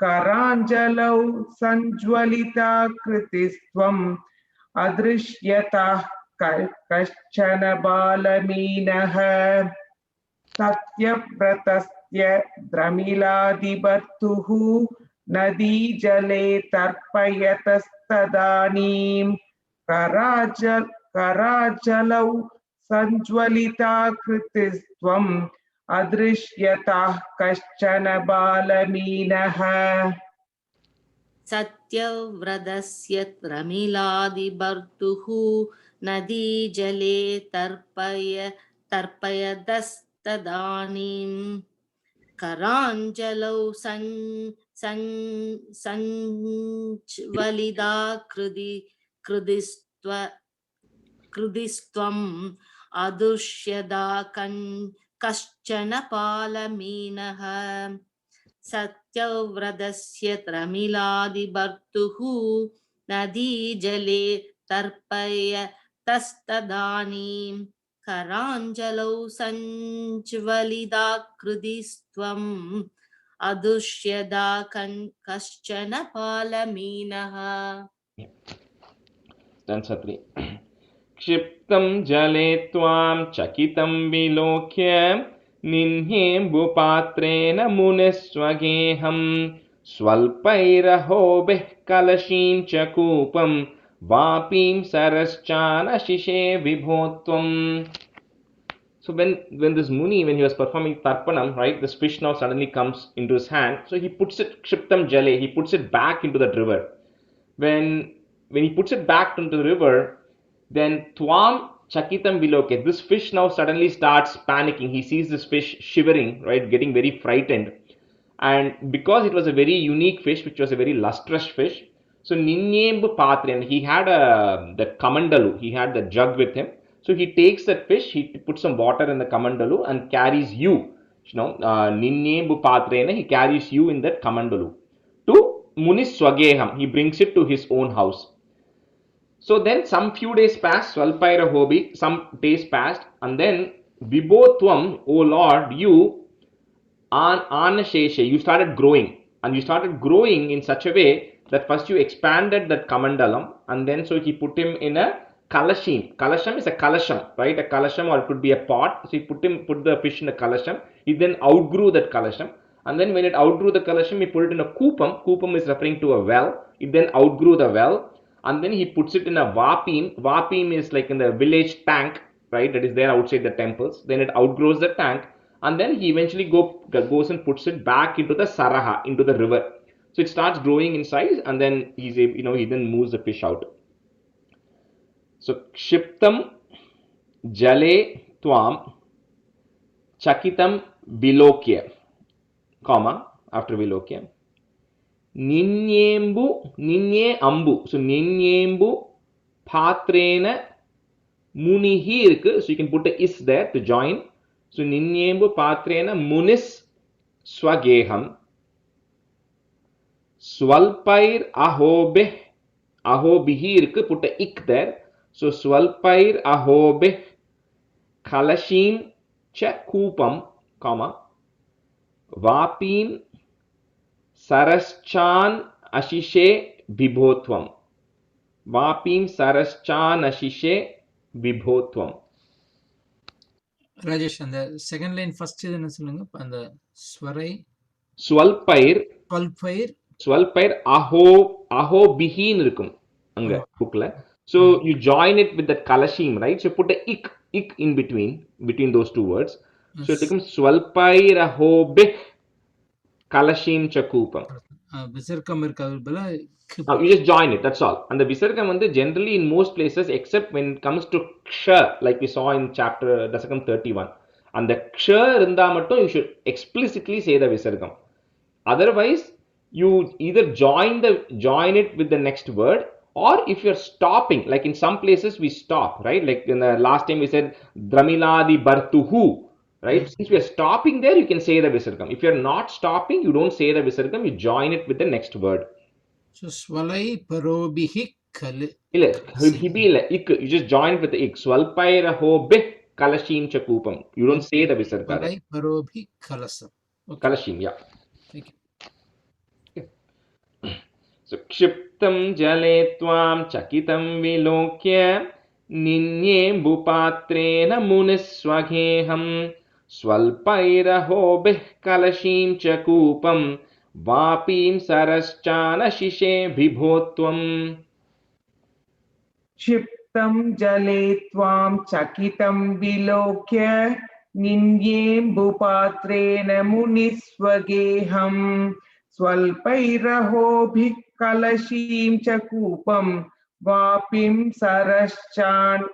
Karanjalau Sanjwalita Kritistvam Adrishyata Kaschana Balaminaha. Satyapratasya Dramiladi Bhartuhu Nadi Jale Tarpayatastadanim Karajalau Sanjwalita Kritistvam Adrishyata Kaschana Balaminaha. सत्यव्रतस्य प्रमिलादिभर्तुः नदीजले तर्पयदस्तदानीं कराञ्जलौ सञ्ज्वलिदा कृदिस्त्वम् अदुष्यदा कश्चन पालमीनः सत्यव्रतस्य प्रमिलादिभर्तुः नदीजले तर्पयतस्तदानीं कराञ्जलौ सञ्ज्वलिदाकृतिस्त्वम् अदुष्यदा कश्चन पालमीनः. Satri. क्षिप्तं जले त्वां चकितं विलोक्य निह्येम्बुपात्रेण मुनिस्वगेहं स्वल्पैरहोभिः कलशीं च कूपं वापीं सरश्चानशिषे विभो त्वम्. So when this Muni, when he was performing Tarpanam, right, this fish now suddenly comes into his hand. So he puts it, Kshiptam Jale, he puts it back into that river. When he puts it back into the river, then Twam Chakitam Viloke, this fish now suddenly starts panicking. He sees this fish shivering, right, getting very frightened. And because it was a very unique fish, which was a very lustrous fish, so Ninyembu Patre, he had the kamandalu, he had the jug with him. So he takes that fish, he puts some water in the kamandalu and carries you. Ninyembu Patre, he carries you in that kamandalu to Munis Swageham. He brings it to his own house. So then some few days passed, Swalpaira Hobi, some days passed, and then Vibotwam, O Lord, you Anasheshe, you started growing, and you started growing in such a way that first you expanded that kamandalam, and then so he put him in a kalashim. Kalasham is a kalasham, right? A kalasham, or it could be a pot. So he put the fish in a kalasham. He then outgrew that kalasham, and then when it outgrew the kalasham, he put it in a kupam. Kupam is referring to a well. It then outgrew the well, and then he puts it in a vapim. Vapim is like in the village tank, right? That is there outside the temples. Then it outgrows the tank, and then he eventually goes and puts it back into the Saraha, into the river. So it starts growing in size, and then he then moves the fish out. So Kshiptam Jale Twam Chakitam Vilokya, comma, after Vilokya. Ninyembu, Ninye Ambu. So Ninyembu Patrena Munihi irukku. So you can put a is there to join. So Ninyembu Patrena Munis Swageham Swalpair Ahobeh. Ahobihi irukku, put a ik there. So Swalpair Ahobeh Kalashim Cha Kupam, comma, Vapim Saraschan Ashishe Vibhotvam. Vapim Saraschan Ashishe Vibhotvam. Rajesh, and the second line first is என்ன சொல்லுங்க அந்த ஸ்வரை Swalpair aho bihin இருக்கும் அங்க bookல. So you join it with that kalashim, right? So put a ik in between those two words. So it becomes Swalpair aho bih kalashim chakupam. விசர்க்கம் இருக்கறதுல You just join it, that's all. And the visargam வந்து generally in most places except when it comes to ksha, like we saw in chapter Dasakam 31. And the ksha இருந்தா மட்டும் you should explicitly say the visargam. Otherwise you either join it with the next word, or if you're stopping, like in some places we stop, right? Like in the last time we said Dramiladi Bartuhu, right? Since we are stopping there, you can say the visargam. If you're not stopping, you don't say the visargam, you join it with the next word. So swalai parobihi kal. Hibi illa, ik. You just join it with the ik. Swalpaira hobe kalashim chakupam. You don't say the visarga. Swalai parobi kalasam. Okay. Kalashim, yeah. Thank you. So Kshiptam Jale Twam Chakitam Vilokya Ninyembu Patrena Muniswageham Swalpaira Hobeh Kalashim Chakupam Vapim Saraschana Shishe Vibhotvam. क्षिप्तं जले त्वां चकितं विलोक्य निन्येम्बुपात्रेण मुनिस्वगेहं स्वल्पैरहोभिः कलशीं च कूपं वापिं सरश्चान्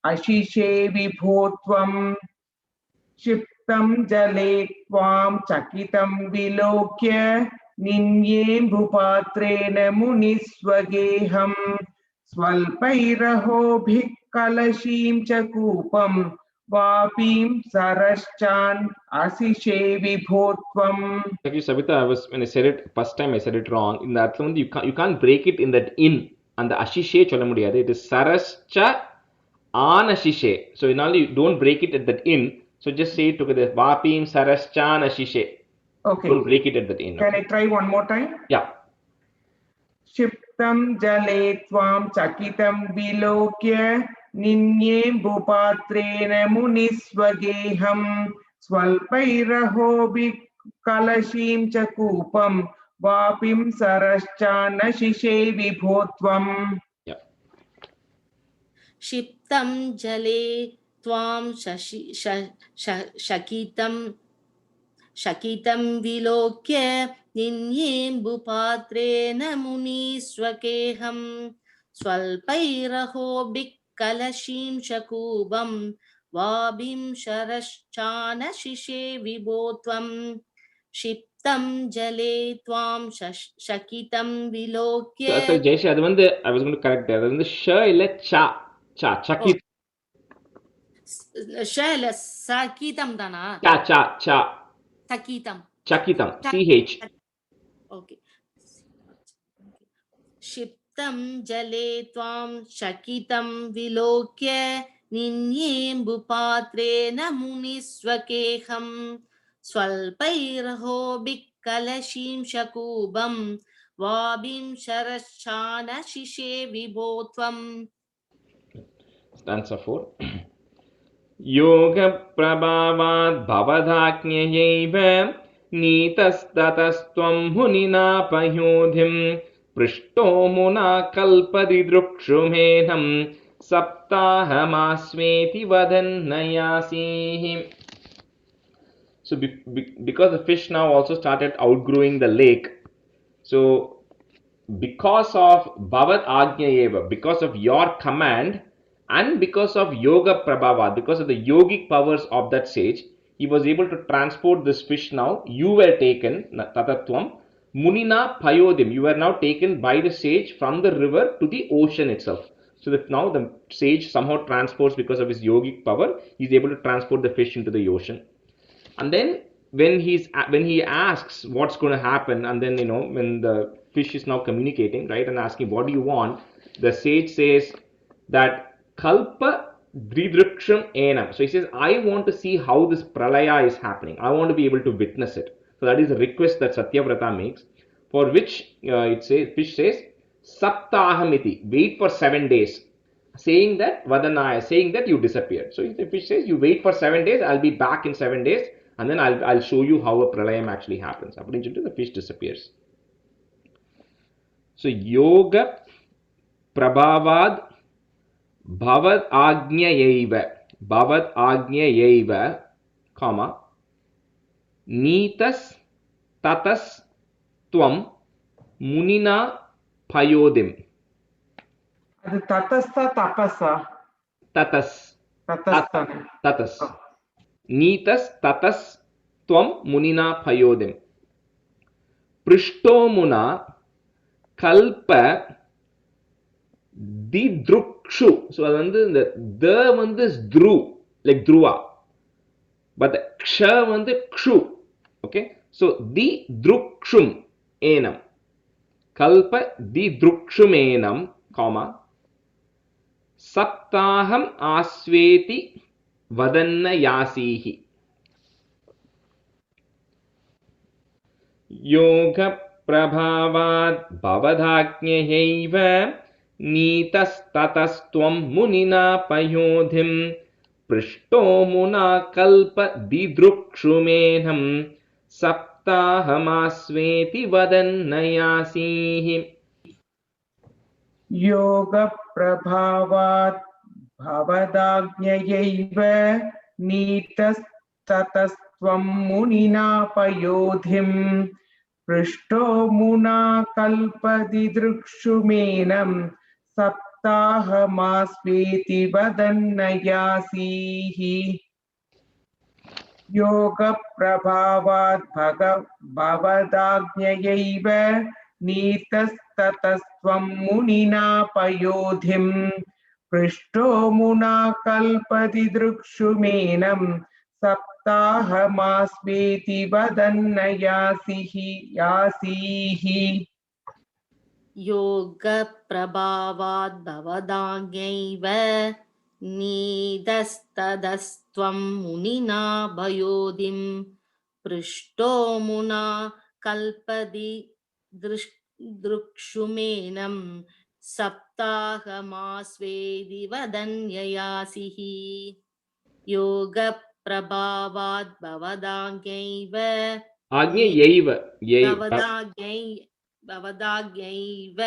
अशिषे विभो त्वं क्षिप्तं जले त्वां चकितं विलोक्य निन्येम्बुपात्रेण मुनिस्वगेहं स्वल्पैरहोभिः कलशीं च कूपं वापीं सरश्चान् अशिषे विभो त्वं. Actually, Savita, when I said it first time, I said it wrong. In that one, you can't break it in that in and the ashishe cholla mudiyadhu. It is sarascha an ashishe. So in all, you don't break it at that in. So just say it together. Vapim saraschan ashishe. Okay. Don't break it at that in. Can I try one more time? Yeah. क्षिप्तं जले त्वां चकितं विलोक्य निन्येम्बुपात्रेण मुनिस्वगेहं स्वल्पैरहोभिः कलशीं च कूपं वापिं सरश्चानशिषे विभो त्वं. क्षिप्तं जले त्वां शकितं विलोक्य निन्येम्बुपात्रेण मुनिस्वगेहं स्वल्पैरहोभिः कलशीं च कूपं वापिं सरश्चानशिषे विभो त्वं क्षिप्तं जले त्वां शकितं विलोक्य. So Jayesh, I was going to correct that. That's sh illa cha chakit. sh illa sakitam dana. Cha. Sakitam. Chakitam. CH. Okay. क्षिप्तं जले त्वां शकितं विलोक्य निन्येम्बुपात्रेण मुनिस्वगेहं स्वल्पैरहोभिः कलशीं च कूपं वापिं सरश्चानशिषे विभो त्वं. Stanza 4. Yoga prabhavat bhavadhajñayaiva नीतस्ततस्त्वं मुनिना पयोधिं पृष्टो Muna कल्पदिदृक्षुमेनं सप्ताहमास्वेति वदन्नयासीः. So because the fish now also started outgrowing the lake, so because of bhavat ajñayeva, because of your command, and because of yoga prabhava, because of the yogic powers of that sage, he was able to transport this fish now. You were taken, tatatvam, munina payodim, you were now taken by the sage from the river to the ocean itself. So that now the sage somehow transports, because of his yogic power, he is able to transport the fish into the ocean. And then when he asks what's going to happen, and then when the fish is now communicating, right, and asking what do you want, the sage says that kalpa dridriksham enam. So he says, I want to see how this pralaya is happening. I want to be able to witness it. So that is a request that Satyavrata makes, for which fish says saptahamiti, wait for 7 days, saying that vadanaya, saying that you disappeared. So the fish says, you wait for 7 days, I'll be back in 7 days, and then I'll show you how a pralayam actually happens. The fish disappears. So yoga prabhavad bhavat ajñayaiva, comma, neetas tatas tvam munina payodim. அது ததஸ்தா தபஸா? Tatas. ததஸ்தானே. Tatas. Neetas tatas tvam munina payodim. Prishto muna kalpa didrukshu. So the is dhru, like dhruva, but the ksha kshu. Okay, so didrukshum enam, kalpa didrukshum enam, comma, saptaham asveti vadanna yasihi. Yoga prabhavat bhavadhajñayaiva नीतस्ततस्त्वं मुनिना पयोधिं पृष्टो मुना कल्प दिदृक्षुमेनं सप्ताहमास्वेति वदन्नयासीः. योग प्रभावात् भवदाज्ञयैव नीतस्ततस्त्वं मुनिना पयोधिं पृष्ठो मुना कल्पदिदृक्षुमेनं सप्ताहमास्वेति वदन्नयासीः योगप्रभावात् भवदाज्ञयैव नीतस्ततस्त्वं मुनिना पयोधिं पृष्ठो मुना कल्पदिदृक्षुमेनं सप्ताहमास्वेति वदन्नयासीः योगप्रभावाद् भवदाज्ञैव नीदस्तदस्त्वं मुनिना भयोधिं पृष्ठो मुना कल्पदि दृक्षुमेनं सप्ताहमास्वेदि वदन्ययासिः योगप्रभावाद् भवदाज्ञैव भवदाज्ञैव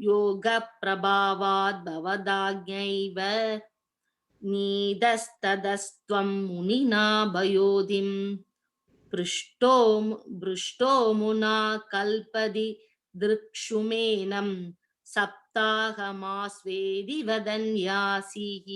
योगप्रभावाद् भवदाज्ञैव नीदस्तदस्त्वं मुनिना भयोधिं पृष्ठो मुना कल्पदि दृक्षुमेनं सप्ताहमास्वेदि वदन्यासीः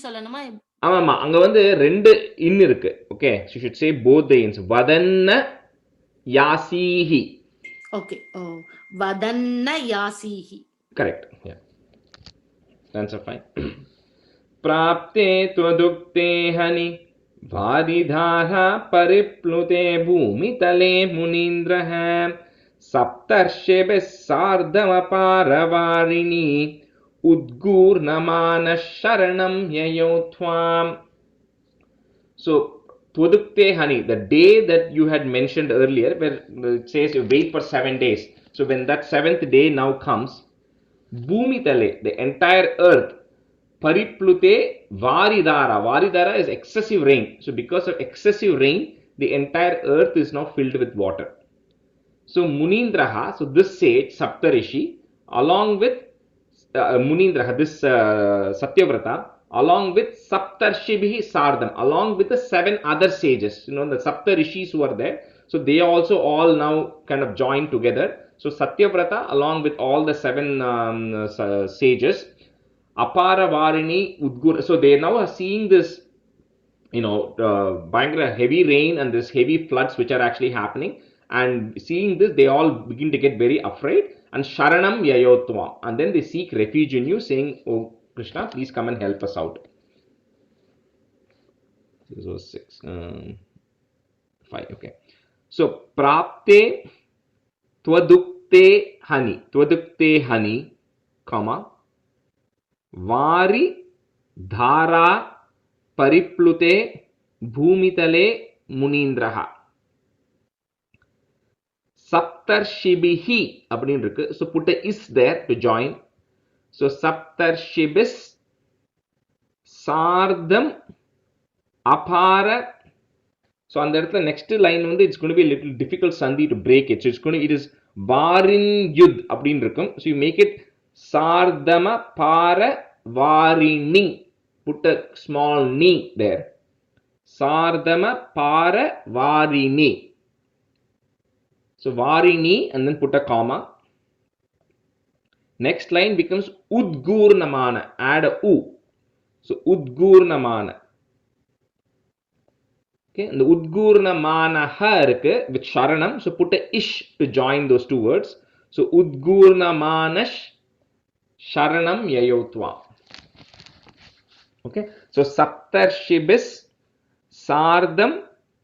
சொல்லணுமா? ஆமாமா, அங்க வந்து ரெண்டு இன் இருக்கு. Okay, you should say both the ins. வதன்ன யாசீஹி. ஓகே, வதன்ன யாசீஹி. Correct. Yeah. Answer fine. प्राप्ते त्वदुक्ते हनि वारिधारा परिप्लुते भूमितले मुनीन्द्रः सप्तर्षिभिः सार्धमपारवारिणी उद्गूर्णमानः शरणं ययौ त्वाम्. So त्वदुक्ते हनि, the day that you had mentioned earlier, where it says you wait for 7 days. So when that 7th day now comes, Bhumitale, the entire earth, Pariplute Varidhara. Varidhara is excessive rain. So because of excessive rain, the entire earth is now filled with water. So Munindraha, so this sage, Saptarishi, along with Munindraha, this Satyavrata, along with Saptarshibhi Sardam, along with the 7 other sages, the Saptarishis who are there. So they also all now kind of join together. So Satyavrata, along with all the 7 sages, Aparavarini Udgur. So they now are seeing this, heavy rain and this heavy floods which are actually happening. And seeing this, they all begin to get very afraid. And Sharanam Yayotva. And then they seek refuge in you, saying, "Oh Krishna, please come and help us out." This was 6. 5. Okay. So Prapte Twadukte Hani. Twadukte Hani, comma. Vari Dhara Pariplute Bhumitale Munindraha. Saptarshibhi அப்படினு இருக்கு. So put a is there to join. So Saptarshibis Sardam Apara. So அந்த இடத்துல next line வந்து it's going to be a little difficult sandhi to break it. So it is Varin Yud அப்படினு இருக்கும். So you make it Sardama Para Varini. Put a small ni there. Sardama Para Varini. So Varini and then put a comma. Next line becomes Udgurnamana. Add a u. So Udgurnamana. Okay, and the Udgurnamanaha irukku with Sharanam. So put a ish to join those two words. So Udgurnamanash Sharanam Yayotva. Okay, so Saptarshibis Sardam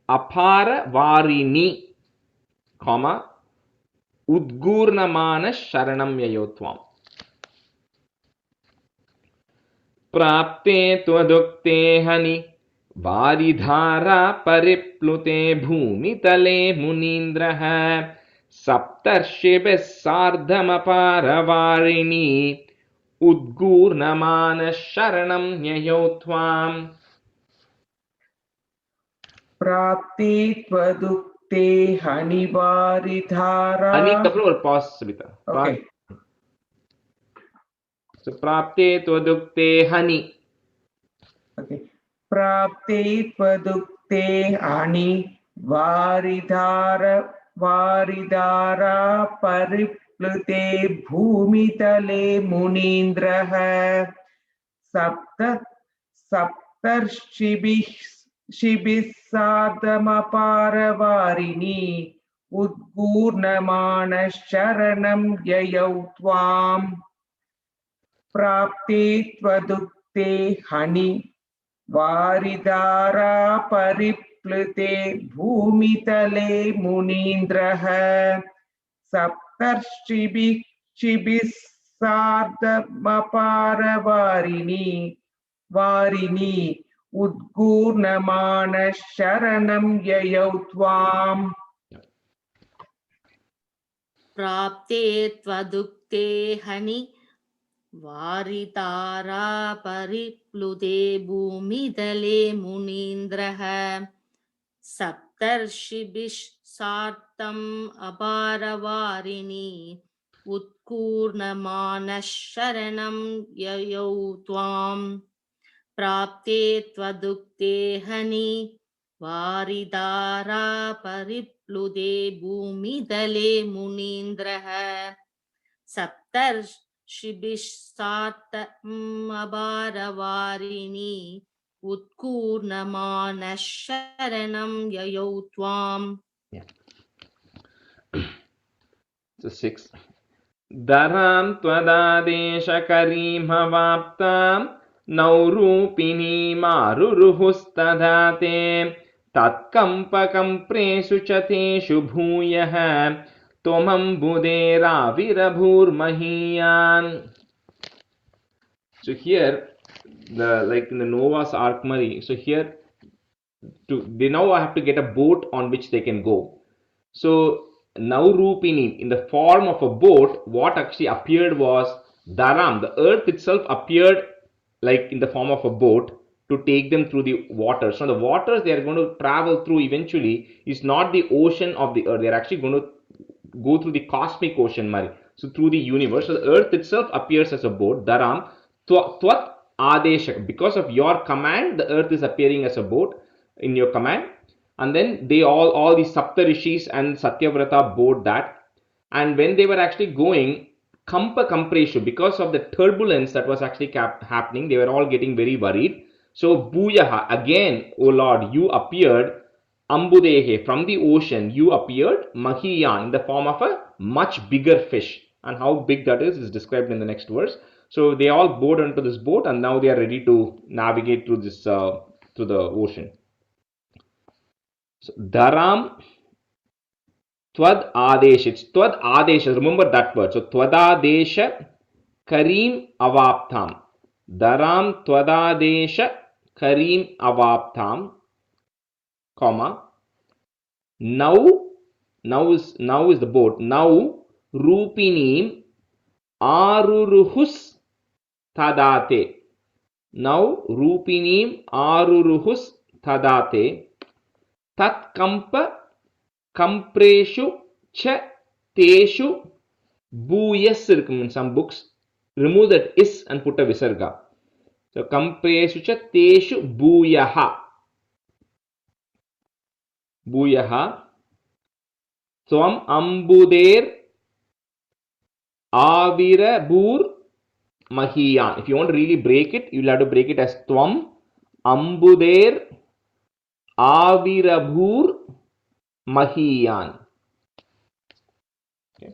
Apara Varini, comma, Udgurnamana Sharanam Yayotvam. Prapte Twadukte Hani Varidhara Pariplute Bhumitale Munindraha Saptarshibis Sardhamapara Varini Udgurnamana Sharanam Yayotvam. प्राप्ते hani varidhara. Hani kapra or pause Sabita. Okay. So prapte twadukte hani. Okay. Prapte twadukte hani varidhara pariplute bhumitale munindraha saptarshibih sadamaparavarini udgurnamana yayau tvam prapte twadukte hani varidhara pariplute bhumitale munindraha saptarshibih sadamaparavarini udgurnamana yayau tvam. प्राप्ते त्वदुक्ते हनि वारितारा परिप्लुते भूमितले मुनीन्द्रः सप्तर्षिभिः सार्धम् अपारवारिणि उत्कूर्णमानः शरणं ययौ त्वाम् प्राप्ते त्वदुक्ते हनि वारिदारा परिप्लुते भूमितले मुनीन्द्रः सप्तर्षिभिः सार्धम् अपारवारिणि उत्कूर्णमानः शरणं ययौ त्वाम्. So 6. Dharam twadadeshakarimhavaptam naurupini maruruhustadate tatkampakam presu chateshu bhuyah tomam budera virabhur So here, like in the Noah's Ark Mari, so here they now have to get a boat on which they can go. So Naurupini, in the form of a boat, what actually appeared was Dharam. The earth itself appeared like in the form of a boat to take them through the waters. So the waters they are going to travel through eventually is not the ocean of the earth. They are actually going to go through the cosmic ocean, Mari. So through the universe. So the earth itself appears as a boat. Dharam. Twat Adeshak. Because of your command, the earth is appearing as a boat in your command. And then they all the Saptarishis and Satyavrata board that. And when they were actually going, Kampa Kampreshu, because of the turbulence that was actually happening, they were all getting very worried. So Bhuyaha, again, O Lord, you appeared, Ambudehe, from the ocean, you appeared, Mahiyan, in the form of a much bigger fish. And how big that is described in the next verse. So they all board onto this boat and now they are ready to navigate through this through the ocean. So, Dharam Tvad Adesh. It's Tvad Adesh. Remember that word. So Twadadesha Karim Avaptam. Dharam Twadadesha Karim Avaptam. Comma. Now is the boat. Now Rupinim Aruruhus Tadate. Now Rupinim Aruruhus Tadate. Tat kampa kampreshu cha teshu bhuyas in some books. Remove that is and put a visarga. So kampreshu cha teshu bhuyaha. Bhuyaha. Tvam ambuder avirabhur mahiyan. If you want to really break it, you'll have to break it as Tvam ambuder Avirabhur Mahiyan. Okay.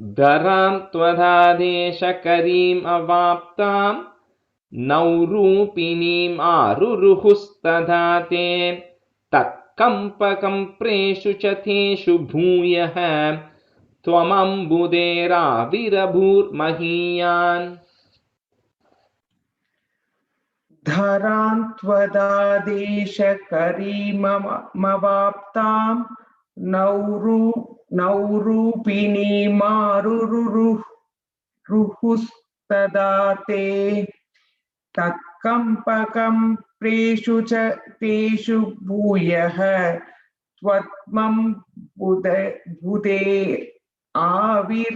Dharam Twadadesha Karim Avaptam Naurupinim Aruruhustadate Tatkampakam Preshu Chateshu Bhuyah Twamambudera Virabhur Mahiyan. Dharantvadadeshakarimavaptam naurupini maruruhustadate tatkampakam प्रेषु च तेषु भूयः त्वत्मं बुधे आविरभूर्महीयान्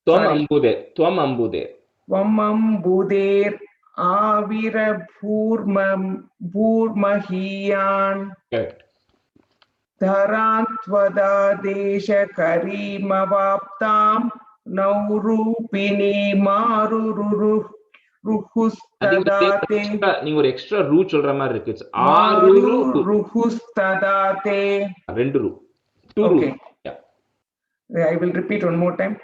त्वम् त्वमम्बुधेर् आविरभूर्महीयान् correct. धरान्त्वदादेशकरीमवाप्तां नौरूपिणी मारुरुहुस्तदाते நீங்க ஒரு extra ரூ சொல்ற மாதிரி இருக்கு. It's मारुरुहुस्तदाते ரெண்டு ரூ, two Okay. ரூ. Yeah. I will repeat one more time.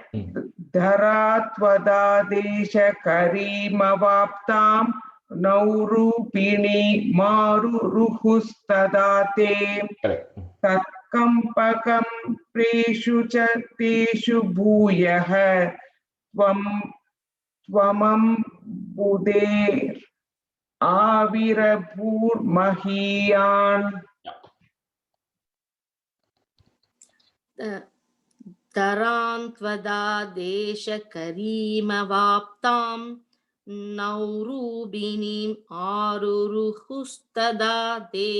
धरात्वदादेशकरीमवाप्तां नौरूपिणी मारुरुहुस्तदाते Correct. तत्कम्पकं प्रेषु च तेषु भूयः त्वमम्बुधेर् आविरभूर्महीयान् धरान्त्वदा देशकरीमवाप्तां नौरूपिणीम् आरुरुहुस्तदा ते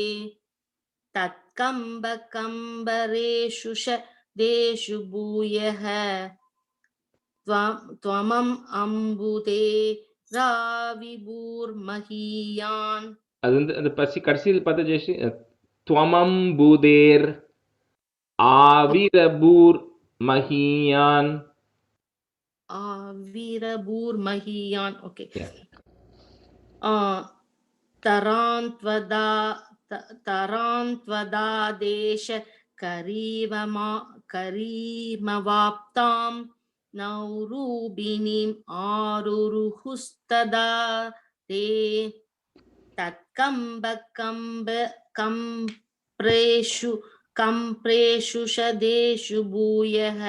तत्कम्बकम्बरेषु देषु भूयः त्वमम् अम्बुदे राविभूर्महीयान्. அது வந்து அந்த கடைசியில் பார்த்தா ஜெயஸ்ரீ त्वमम्बुधेर् आविरभूर्महीयान्. आविरभूर्महीयान्. Okay. Yeah. तरान्त्वदा देश करीमवाप्तां नौरूपिणीम् आरुरुहुस्तदा ते कम्प्रेषु शदेषु भूयः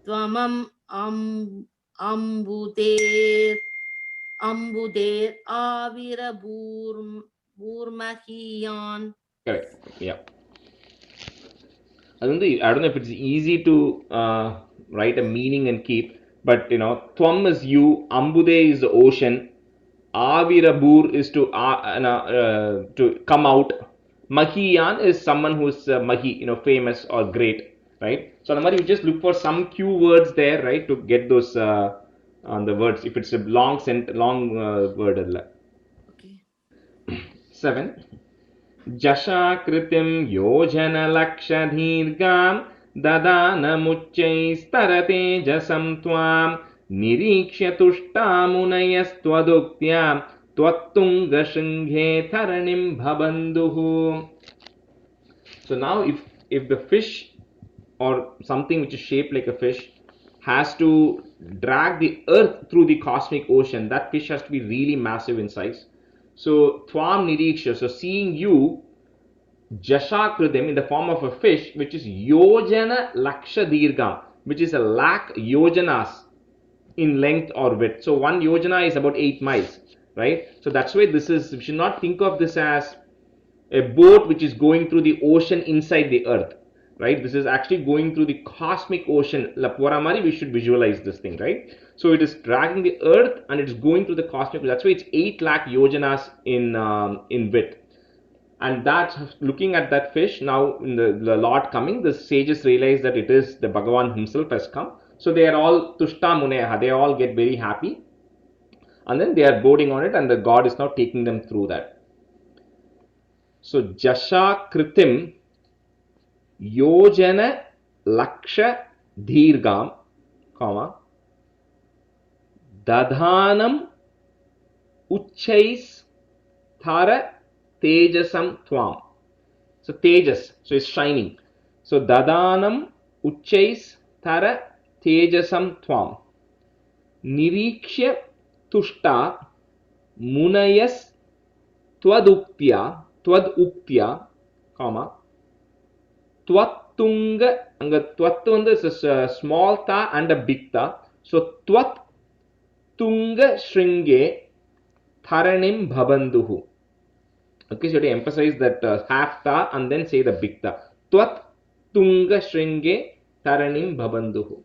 त्वमम् अम्बुधेर् आविरभूर्महीयान्. Correct. Yeah. I don't know if it's easy to write a meaning and keep, but Tvam is you, Ambude is the ocean, Avirabhur is to come out, Mahiyan is someone who's Mahi, famous or great, right? So you just look for some cue words there, right, to get those on the words. If it's a long word, Okay. 7. जशाकृतिं योजनलक्षदीर्घां ददानमुच्चैस्तरतेजसं त्वां निरीक्ष्य तुष्टा मुनयस्त्वदुक्त्या त्वत्तुङ्गशृङ्गे धरणिं भबन्धुः. So now if the fish or something which is shaped like a fish has to drag the earth through the cosmic ocean, that fish has to be really massive in size. So Twam Niriksha, so seeing you, Jashakritim in the form of a fish, which is Yojana Laksha Dirgham, which is a lakh yojanas in length or width. So 1 yojana is about 8 miles, right? So that's why this is, we should not think of this as a boat which is going through the ocean inside the earth, right? This is actually going through the cosmic ocean. Lapuramari, we should visualize this thing, right? So it is dragging the earth and it's going through the cosmic. That's why it's 8 lakh yojanas in width. And that's looking at that fish. Now in the Lord coming, the sages realize that it is the Bhagavan himself has come. So they are all tushta muneha. They all get very happy, and then they are boarding on it, and the God is now taking them through that. So Jasha Kritim Yojana Laksha Dirgham, comma Dadhanam Uchchais Thara Tejasam Twam. So Tejas, so it's shining. So Dadanam Uchchais Thara Tejasam Twam. Nirikshya Tushta Munayas Twaduktya, comma Twattunga, anga Twattunga is a small ta and a big ta. So Twattunga Shringe Tharanim Bhabanduhu. Okay, so you have to emphasize that half ta and then say the big ta. Twattunga Shringe Tharanim Bhabanduhu.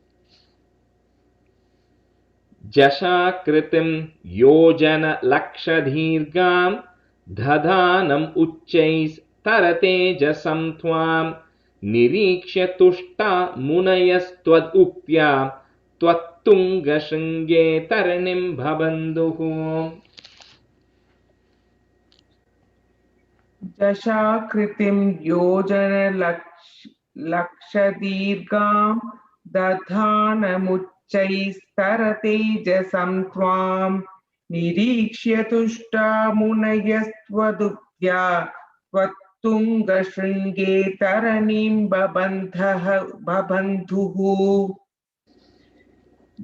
जशाकृतिं योजनलक्षदीर्घां दधानम् उच्चैस्तरतेजसं त्वां निरीक्ष्य तुष्टा मुनयस्त्वदुक्त्या त्वत्तुङ्गशृङ्गे तरणिं भबन्धुः. जशाकृतिं योजनलक्षदीर्घां दधानमुच्चैस्तरतेजसं त्वां निरीक्ष्य तुष्टा मुनयस्त्वदुक्त्या त्वत्तुङ्गशृङ्गे तरणिं बबन्धुः.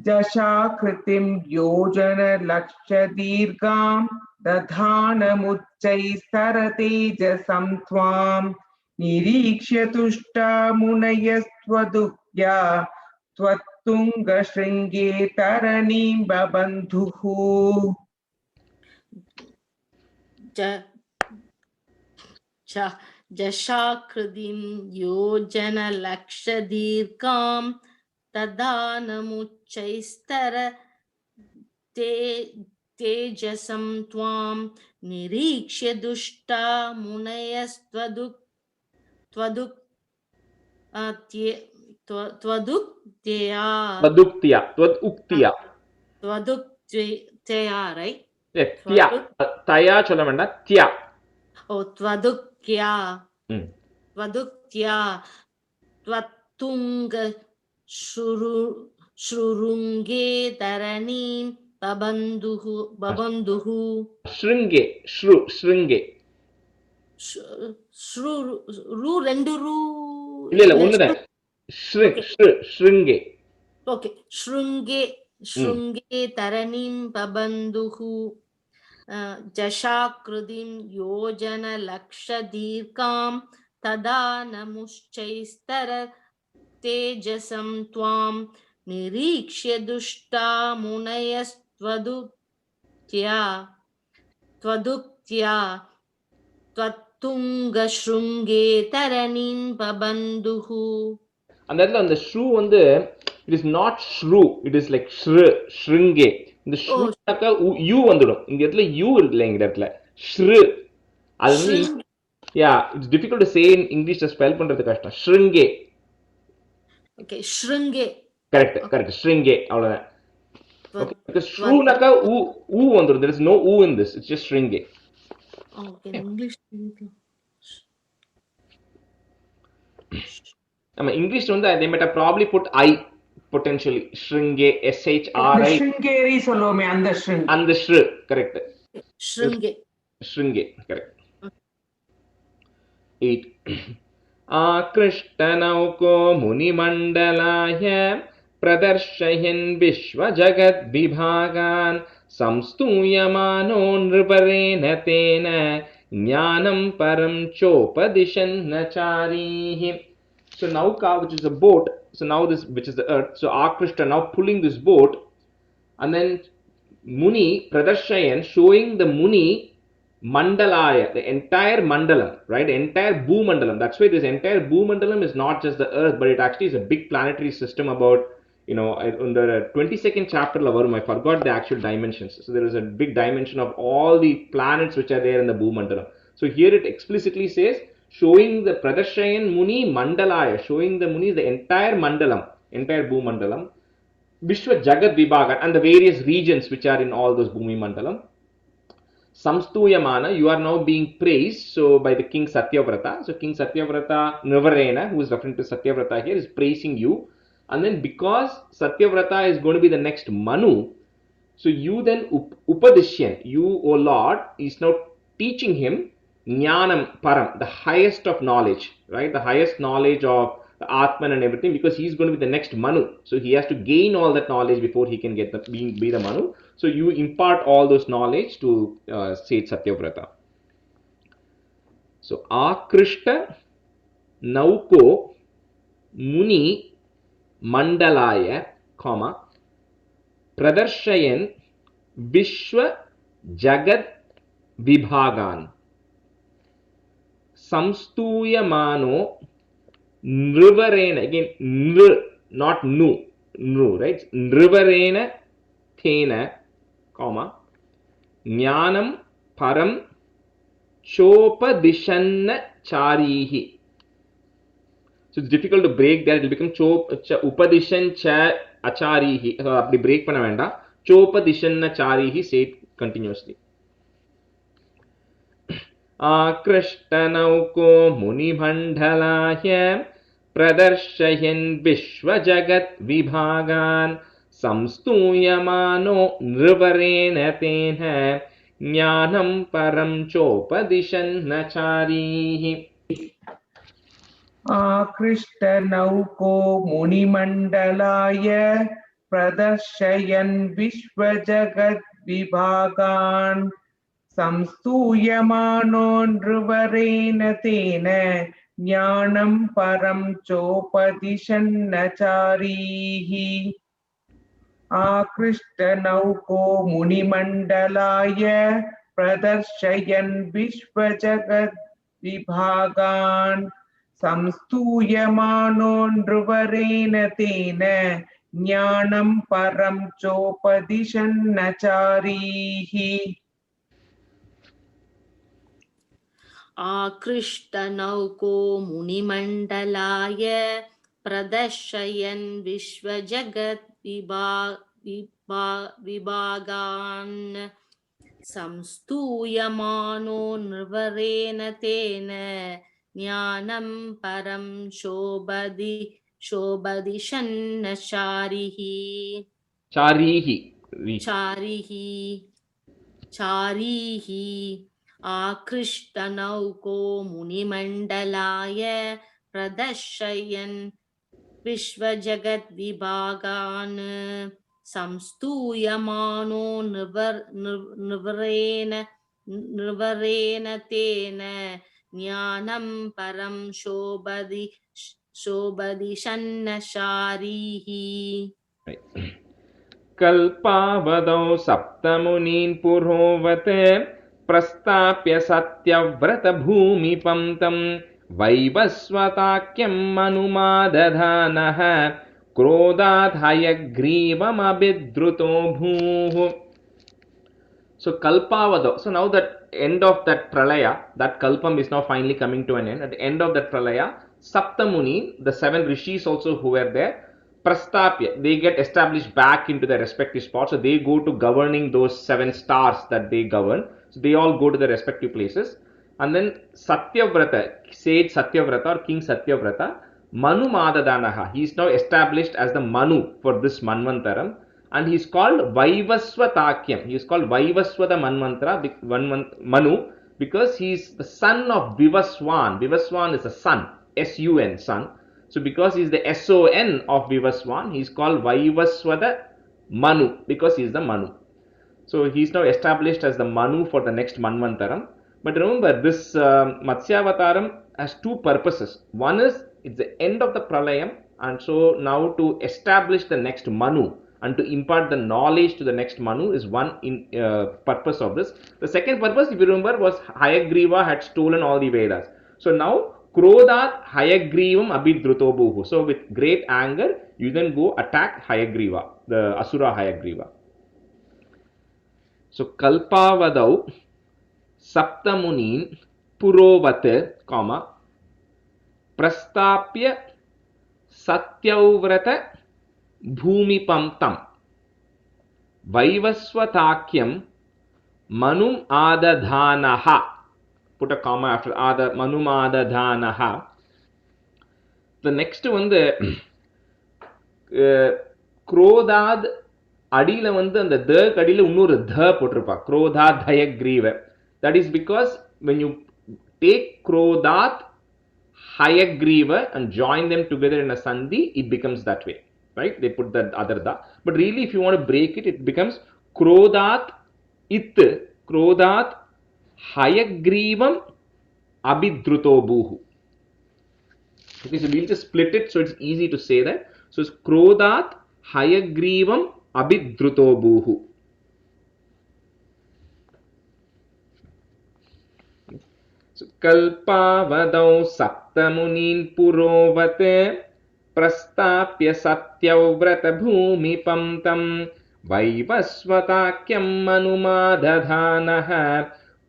जशाकृतिं योजनलक्षदीर्घां दधानमुच्चैस्तरतेजसं त्वां निरीक्ष्य तुष्टा मुनयस्त्वदुक्त्या त्वत्तुङ्गशृङ्गे तरणिं बबन्धुः. जशाकृतिं योजनलक्षदीर्घां दधानमुच्चैस्तर तेजसं त्वां निरीक्ष्य दुष्टा त्वदुक्त्या right? தயா சொல்ல வேண்டாம், தியா. त्वदुक्त्या त्वत्तुङ्ग श्रुरुङ्गे तरणीं बबन्धुः. ஸ்ருங்கே ரெண்டு ரூ இல்ல ஒண்ணுதான். ஸ்ருங்கே. ஓகே. श्रृङ्गे तरणीं बबन्धुः. जशाकृतिं योजनलक्षदीर्घां दधानमुच्चैस्तर तेजसं त्वां निरीक्ष्य दुष्टा मुनयस्त्वदुक्त्या त्वत्तुङ्गशृङ्गे तरणीं बबन्धुः. அந்த இடத்துல அந்த ஷ்ரு வந்து it is not shru, it is like shringe. இந்த ஷ்ருனாக்க யூ வந்துடும். இந்த இடத்துல யூ இருக்குல்ல, இந்த இடத்துல ஷ்ரு. அது வந்து it's difficult to say in English, spell பண்றது கஷ்டம். shringe. Okay, shringe. Correct. shringe அவ்வளவுதான். Okay, because shruனாக்க ஊ வந்துடும். There is no u in this, it's just shringe. Okay, English. English வந்து they might have probably put I potentially. shringe, shri. shringeri சொல்லுவோமே, அந்த shru. correct. shringe correct. 8 आकृष्टनौको मुनिमण्डलाय प्रदर्शयन् विश्वजगद्विभागान् संस्तूयमानो नृपरेण तेन ज्ञानं परं चोपदिशन्नचारीः. So Nauka, which is a boat, so now this, which is the earth, so Akrishna now pulling this boat, and then Muni Pradarshayan showing the Muni Mandalaya, the entire Mandalam, right? The entire Bhumandalam. That's why this entire Bhumandalam is not just the earth, but it actually is a big planetary system about, in the 22nd chapter, I forgot the actual dimensions. So there is a big dimension of all the planets which are there in the Bhumandalam. So here it explicitly says, showing the Pradarshayan Muni Mandalaya, showing the Munis the entire Mandalam, entire Bhumandalam, Vishwa Jagat Vibhaga, and the various regions which are in all those Bhumi Mandalam. Samstuyamana, you are now being praised, so by the King Satyavrata. So King Satyavrata Navarena, who is referring to Satyavrata here, is praising you. And then because Satyavrata is going to be the next Manu, so you then Upadishyan, you, O Lord, is now teaching him Jnanam Param, the highest of knowledge, right? The highest knowledge of the Atman and everything, because he's going to be the next Manu. So he has to gain all that knowledge before he can get be the Manu. So you impart all those knowledge to Seth Satyavrata. So Akrishta Nauko Muni Mandalaya, Pradarshayan Vishwa Jagat Vibhagan Samstuyamano Nrivarena, again not nu, right? Nrivarena tena, comma, jnanam param chopadishanna charihi. So it's difficult to break that. It will become upadishan cha acharihi. So apdi break panna venda. Chopadishanna charihi, say it continuously. आकृष्टनौको मुनिमण्डलाय प्रदर्शयन् विश्वजगत् विभागान् संस्तूयमानो नृवरेण तेन ज्ञानं परं चोपदिशन्नचारीः. आकृष्टनौको मुनिमण्डलाय प्रदर्शयन् विश्वजगत् विभागान् संस्तूयमानो नृवरेण तेन ज्ञानं परं चोपदिशन्नचारीः. आकृष्टनौको मुनिमण्डलाय प्रदर्शयन् विश्वजगत् विभागान् संस्तूयमानो नृवरेण तेन ज्ञानं परं चोपदिशन्नचारीः. आकृष्टनौको मुनिमण्डलाय प्रदर्शयन् विश्वजगत् विभागान् संस्तूयमानो नृवरेण तेन ज्ञानं परं शोभदिशन्नचारीः. चारीः आकृष्टनौको मुनिमण्डलाय प्रदर्शयन् विश्वजगत् विभागान् संस्तूयमानो नृवरेण तेन ज्ञानं परं शोभदिशन्नचारीः. कल्पावदौ सप्तमुनीन् पुरोवत् प्रस्ताप्य सत्यव्रतभूमिपं तं वैवस्वताख्यं मनुमादधानः क्रोधात् हयग्रीवमभिद्रुतो भूः. So Kalpavado. So now that end of that pralaya, that kalpam is now finally coming to an end. At the end of that pralaya, Saptamuni, the 7 rishis also who were there, Prastapya, they get established back into their respective spots. So they go to governing those 7 stars that they govern. So they all go to their respective places. And then Satyavrata, sage Satyavrata or King Satyavrata, Manu Madadanaha, he is now established as the Manu for this Manvantaram. And he is called Vaivaswatakyam. He is called Vaivaswata Manu, because he is the son of Vivaswan. Vivaswan is a son, S-U-N, son. So because he is the S-O-N of Vivaswan, he is called Vaivaswata Manu, because he is the Manu. So he is now established as the Manu for the next Manvantaram. But remember, this Matsyavataram has 2 purposes. One is, it's the end of the Pralayam, and so now to establish the next Manu and to impart the knowledge to the next Manu is one purpose of this. The second purpose, if you remember, was Hayagriva had stolen all the Vedas. So now, Krodhat Hayagrivam Abhidrutobuhu. So with great anger, you then go attack Hayagriva, the Asura Hayagriva. So Kalpavadau Saptamunin Purovate, Prastapya Satyauvrata Bhumipam tam Vaivaswatakyam Manum Adadhanaha. Put a comma after Manum Adadhanaha. The next one, the Krodad Adila வந்து அந்த த கடியில இன்னொரு த போட்டிருப்பா. Krodhat Hayagriva. That is because when you take Krodhat Hayagriva and join them together in a sandhi, it becomes that way. Right? They put that other da. But really, if you want to break it, it becomes Krodhat Hayagrivam Abhidruto Bhuhu. Okay, so we'll just split it so it's easy to say that. So it's Krodhat Hayagrivam Abhidruto Bhuhu. So Kalpavadau Saptamunin Purovate Prastapya Satyauvrata Bhumipam tam वैवस्वताख्यं मनुमादधानः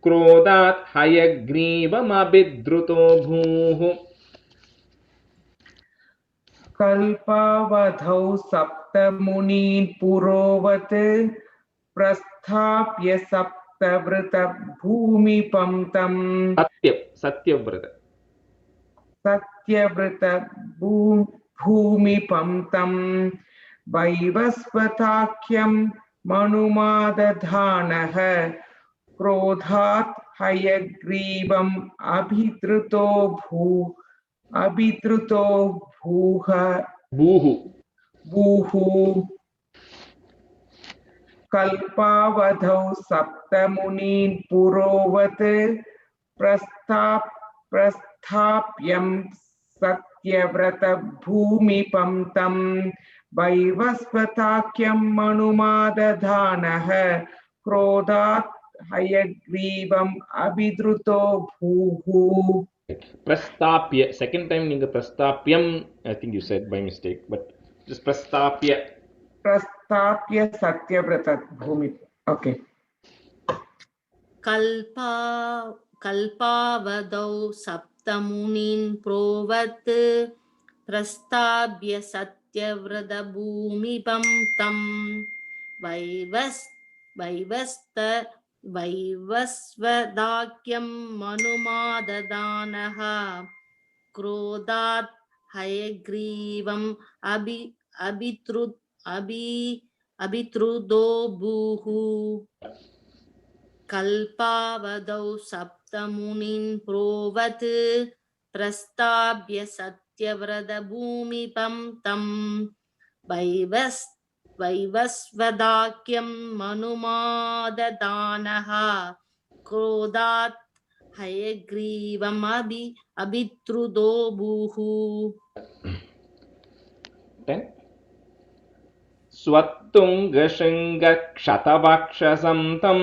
क्रोधात् हयग्रीवमभिद्रुतो भूः कल्पावधौ सप्तमुनीन् पुरोवत् प्रस्थाप्य सप्तवृतभूमिपं तं सत्यव्रतभूमिपं तं वैवस्वताख्यं मनुमादधानः क्रोधात् हयग्रीवम् अभिद्रुतो भूः कल्पावधौ सप्तमुनीन् पुरोवत् प्रस्थाप्यं सत्यव्रतभूमिपं तं वैवस्वताख्यं मनुमादधानः क्रोधात् हयग्रीवम् अभिद्रुतो भूः. Prastapya. Second time ninga prastapyam, I think you said by mistake, but just prastapya. Prastapya Satyavrata Bhumi. Okay. कल्पावधौ सप्तमुनीन् प्रोवत् प्रस्ताभ्य सत्यव्रतभूमिपं तं वैवस्वदाख्यं मनुमादधानः क्रोधात् हयग्रीवम् अभिद्रुतो भूः कल्पावधौ सप्तमुनीन् प्रोवत् प्रस्ताभ्य सत्यव्रतभूमिपं तं वैवस्वदाख्यं मनुमादधानः क्रोधात् हयग्रीवम् अभिद्रुतो भूः. स्वत्तुङ्गशृङ्गक्षतवक्षसं तं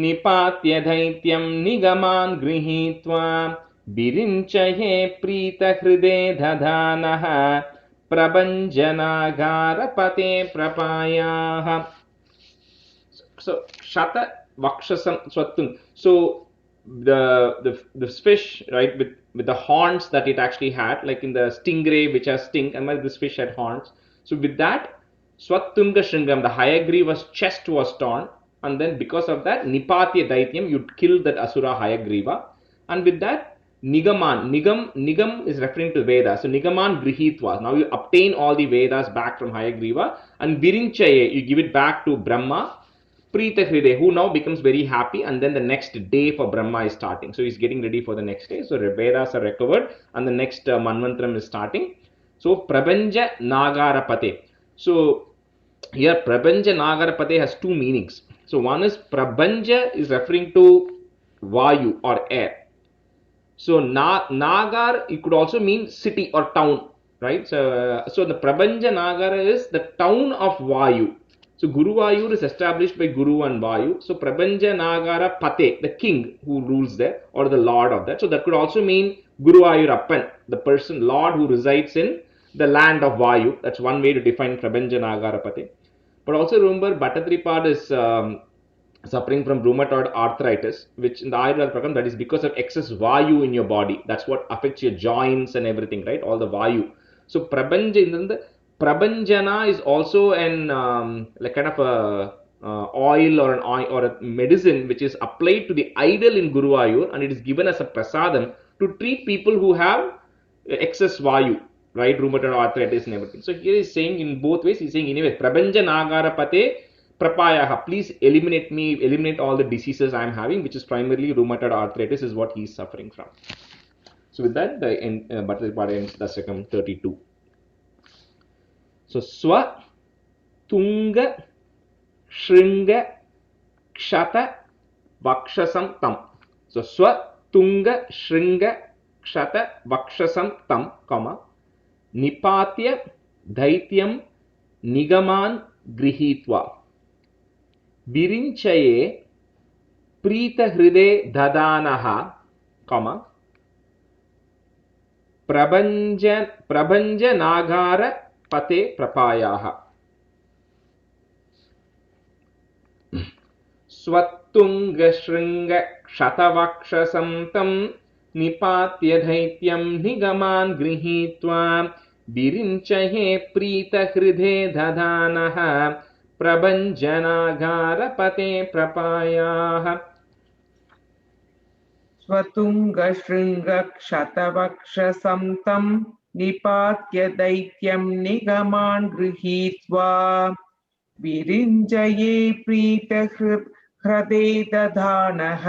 निपात्य दैत्यं निगमान् गृहीत्वा विरिञ्चये प्रीतहृदे दधानः प्रभञ्जनागारपते प्रपायाः. So Shata Vakshasam Swattung. So the fish, right, with the horns that it actually had, like in the stingray which has sting, and this fish had horns. So with that, Swattunga Shringam, the Hayagriva's chest was torn, and then because of that, Nipatya Daityam, you'd kill that Asura Hayagriva, and with that, Nigam is referring to Vedas. So Nigaman Grihitva. Now you obtain all the Vedas back from Hayagriva, and Virinchaye, you give it back to Brahma. Prita Hride, who now becomes very happy, and then the next day for Brahma is starting. So he's getting ready for the next day. So Vedas are recovered, and the next Manvantram is starting. So Prabhanja Nagarapate. So here Prabhanja Nagarapate has two meanings. So one is Prabhanja is referring to Vayu or air. So Nagar, it could also mean city or town, right? So the Prabhanja Nagara is the town of Vayu. So Guru Vayur is established by Guru and Vayu. So Prabhanja Nagara Pate, the king who rules there, or the lord of that. So that could also mean Guru Vayurappan, the person, lord who resides in the land of Vayu. That's one way to define Prabhanja Nagara Pate. But also remember, Bhattadripad is suffering from rheumatoid arthritis, which in the Ayurveda program, that is because of excess Vayu in your body. That's what affects your joints and everything, right? All the Vayu. So Prabhanjana is also an like kind of a oil or a medicine which is applied to the idol in Guruvayur, and it is given as a prasadam to treat people who have excess Vayu, right? Rheumatoid arthritis and everything. So here he's saying in both ways. He's saying anyway, Prabhanja Nagarapate Prapayaha, please eliminate all the diseases I am having, which is primarily rheumatoid arthritis is what he is suffering from. So with that, the Bhattadripad ends Dasakam 32. So Swa Tunga Shringa Kshata Vakshasam Tam. So Swa Tunga Shringa Kshata Vakshasam Tam, comma, Nipatya Daityam Nigaman Grihitva Virinchaye Prita Hride Dadanaha, comma, Prabhanja Nagara Pate Prapayaha. स्वत्तुङ्गशृङ्गक्षतवक्षसं तं निपात्य दैत्यं निगमान् गृहीत्वा विरिञ्चये प्रीतहृदे दधानः प्रभञ्जनागारपते प्रपायाः स्वतुङ्गशृङ्गक्षतवक्षसं तं निपात्य दैत्यं निगमान् गृहीत्वा विरिञ्जये प्रीतहृदे दधानः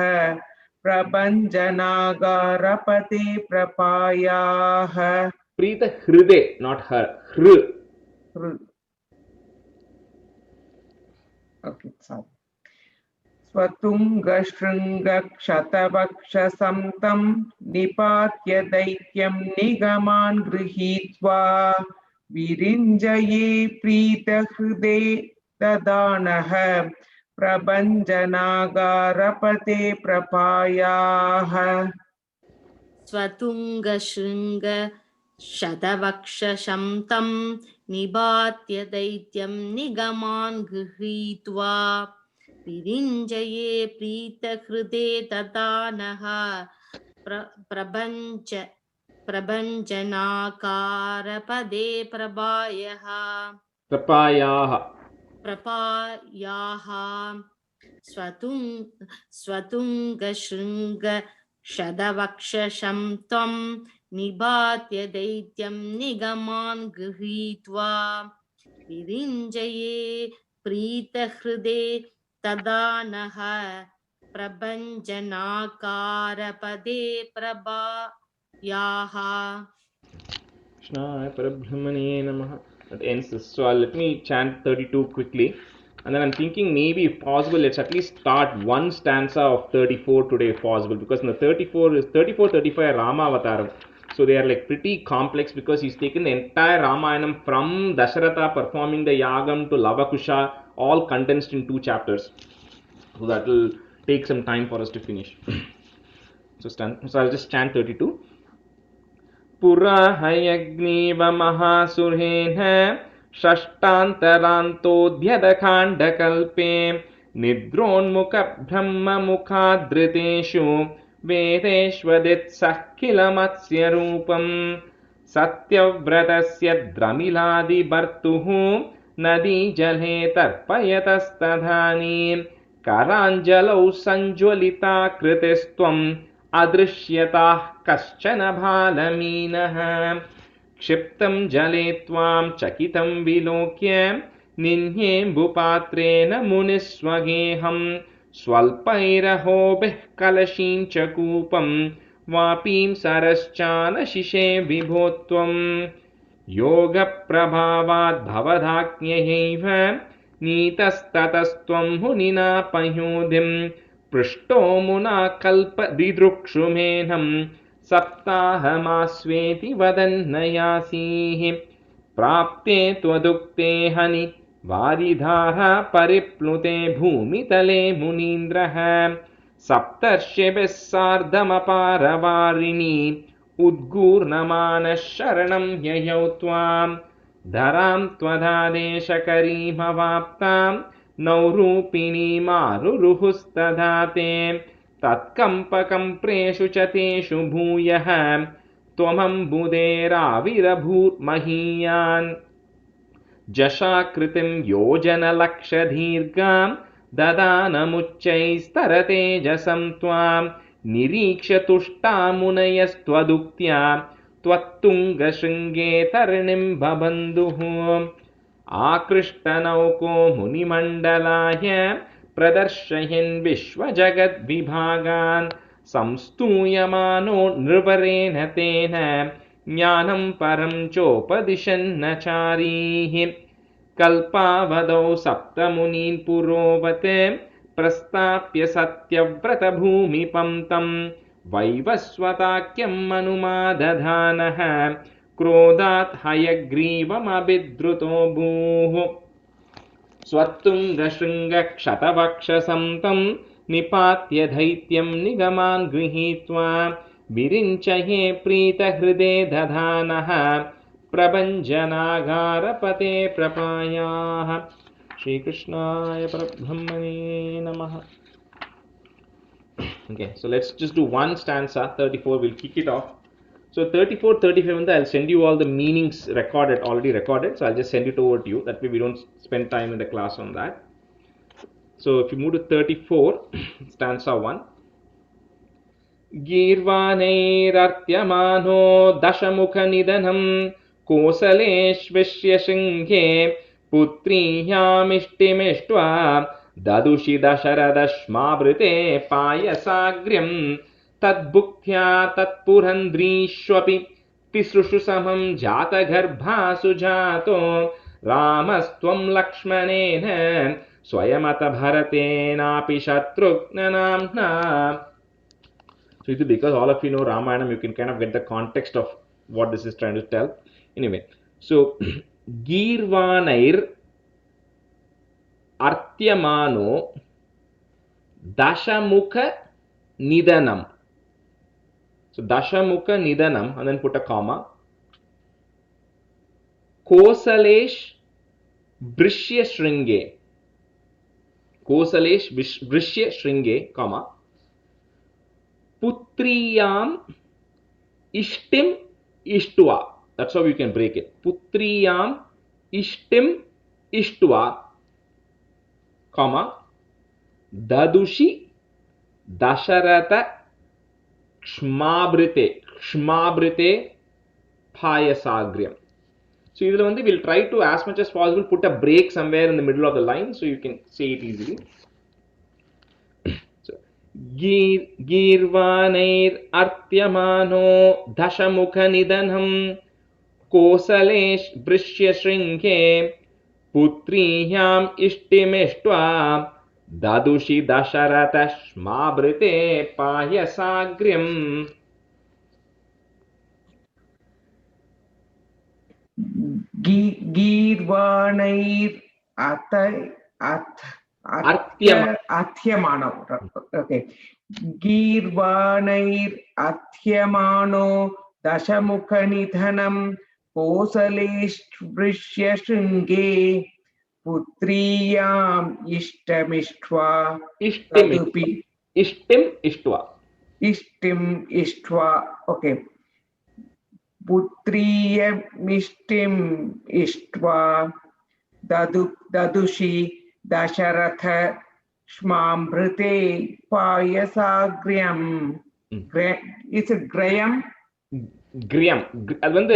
प्रभञ्जनागारपते प्रपायाः प्रीतहृदे, not her, hृ. Okay, sorry. स्वतुङ्गशृङ्गक्षतवक्षसं तं निपात्य दैत्यं निगमान् गृहीत्वा विरिञ्जये प्रीतहृदे दधानः प्रभञ्जनागारपते प्रपायाः स्वतुङ्गशृङ्ग शतवक्षसं तं निपात्य दैत्यं निगमान् गृहीत्वा विरिञ्जये प्रीतहृदे दधानः प्रभञ्जनाकारपदे प्रपायाः स्वतुङ्गशृङ्ग शतवक्षसं तं निपात्य दैत्यं निगमान् गृहीत्वा विरिञ्जये प्रीतहृदे दधानः प्रभञ्जनाकारपदे प्रपायाः. Krishna Parabrahmane Namaha. That ends this. So let me chant 32 quickly. And then I'm thinking maybe if possible, let's at least start one stanza of 34 today if possible. Because in the 34 is 34, 35 Rama Avataram. So they are like pretty complex because he's taken the entire Ramayanam from Dasharatha performing the Yagam to Lavakusha, all condensed in 2 chapters. So that will take some time for us to finish. So I'll just chant 32. पुरा हयग्नीव महासुरेण षष्टान्तरान्तोऽध्यदकाण्डकल्पे निद्रोन्मुखब्रह्ममुखादृतेषु वेदेष्वदित्सः किल मत्स्यरूपम् सत्यव्रतस्य द्रमिलादिभर्तुः नदीजले तर्पयतस्तदानीं कराञ्जलौ सञ्ज्वलिताकृतिस्त्वम् अदृश्यताः कश्चन भालमीनः क्षिप्तं जले त्वां चकितं विलोक्य निह्येम्बुपात्रेण मुनिस्वगेहं स्वल्पैरहोभिः कलशीं च कूपं वापीं सरश्चानशिषे विभो त्वं योगप्रभावाद्भवदाज्ञयैव नीतस्ततस्त्वं मुनिना पयोधिं पृष्टो मुना कल्पदिदृक्षुमेनं सप्ताहमास्वेति वदन्नयासीः प्राप्ते त्वदुक्ते हनि वारिधारा परिप्लुते भूमितले मुनीन्द्रः सप्तर्षिभिः सार्धमपारवारिणी उद्गूर्णमानः शरणं ययौ त्वां धरां त्वदादेशकरीमवाप्तां नौरूपिणीमारुरुहुस्तदा ते तत्कम्पकम्प्रेषु च तेषु भूयः त्वमम्बुधेराविरभूर्महीयान् जशाकृतिं योजनलक्षदीर्घां ददानमुच्चैस्तरतेजसं त्वां निरीक्ष्य तुष्टा मुनयस्त्वदुक्त्या त्वत्तुङ्गशृङ्गे तरणिं बबन्धुः आकृष्टनौको मुनिमण्डलाय प्रदर्शयन् विश्वजगद्विभागान् संस्तूयमानो नृपरेण तेन ज्ञानं परं चोपदिशन्नचारीः कल्पावधौ सप्तमुनीन् पुरोवत् प्रस्ताप्य सत्यव्रतभूमिपं तं वैवस्वताख्यं अनुमादधानः क्रोधात् हयग्रीवमभिद्रुतो भूः स्वत्तुङ्गशृङ्गक्षतवक्षसं तं निपात्य दैत्यं निगमान् गृहीत्वा विरिञ्चये प्रीतहृदे दधानः प्रभञ्जनागारपते प्रपायाः. श्रीकृष्णाय परब्रह्मणे नमः. Okay, so let's just do one stanza, 34, we'll kick it off. So 34, 35, I'll send you all the meanings already recorded. So I'll just send it over to you. That way we don't spend time in the class on that. So if you move to 34, stanza 1. गीर्वाणैरर्त्यमानो दशमुखनिधनं कोसलेष्विष्य शृङ्गे पुत्रीयामिष्टिमिष्ट्वा ददुषि दशरथश्मावृते पायसाग्र्यं तद्भुक्त्या तत्पुरन्द्रीष्वपि तिसृषु समं जातगर्भासु जातो रामस्त्वं लक्ष्मणेन स्वयमत भरतेनापि शत्रुघ्ननाम्ना. So because all of you know Ramayana, you can kind of get the context of what this is trying to tell. Anyway, so Girvanair Artyamano Dashamukha Nidanam. So Dashamukha Nidanam, and then put a comma. Kosalesh Brishya Shringe. Kosalesh Brishya Shringe, comma. Putriyam ishtim ishtva. That's how you can break it. Putriyam ishtim ishtva, comma, dadushi dasharatha kshmabrite payasagryam. So we'll try to, as much as possible, put a break somewhere in the middle of the line so you can say it easily. गीर्वाणैर्र्त्यमानो दशमुखनिधनं कोसलेश वृष्य शृङ्गे पुत्रीयाम् इष्टिमिष्ट्वा ददुषि दशरथश्मावृते पायसाग्र्यम्. गीर्वाणैर् Athyamano. Okay. Girvanair Athyamano Dashamukhanidhanam Kosalesh Vrishya Shringe Putriyam Ishtamishva Ishtim Ishtva. Okay. Putriyam Ishtim Ishtva Dadushi Dasharatha Shmambrite Payasagryam. It's a Graham. Graham. And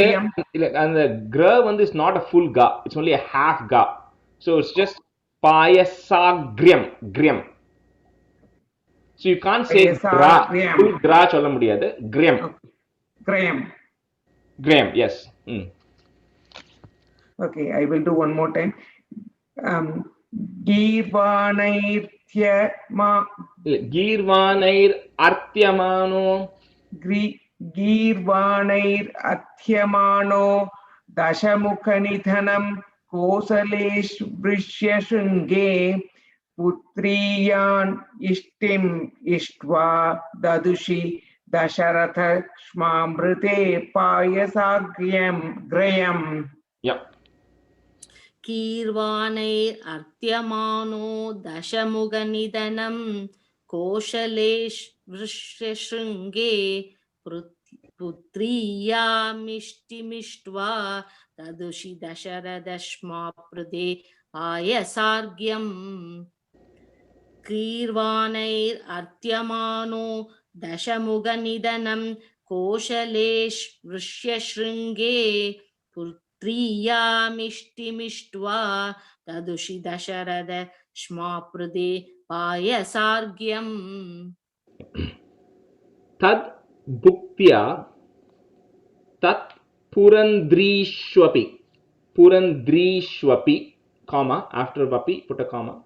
the gra is not a full ga, it's only a half ga. So it's just Payasagryam. Graham. So you can't say gra. Full gra cholla mudiyadu. Graham. Graham, yes. Okay, I will do one more time. Girvanair Artyamano Dashamukhanidhanam Kosalesh Vrishya Shringe Putriyan Ishtim Ishtva Dadushi Dasharatha Shmambrite Payasagryam. Graham. Yeah. कीर्वाणैर् अर्त्यमानो दशमुखनिधनं कोशलेश वृष्यशृङ्गे पुत्रीयामिष्टिमिष्ट्वा ददुषि दशरथश्माप्रदे पायसार्घ्यम्. कीर्वाणैर् अर्त्यमानो दशमुखनिधनं कोशलेश वृष्यशृङ्गे पुत्रीयामिष्टिमिष्ट्वा ददुषि Dasharath श्माप्रदे पायसार्घ्यम्. Tad bhuktya tat purandrishwapi, comma, after vapi put a comma,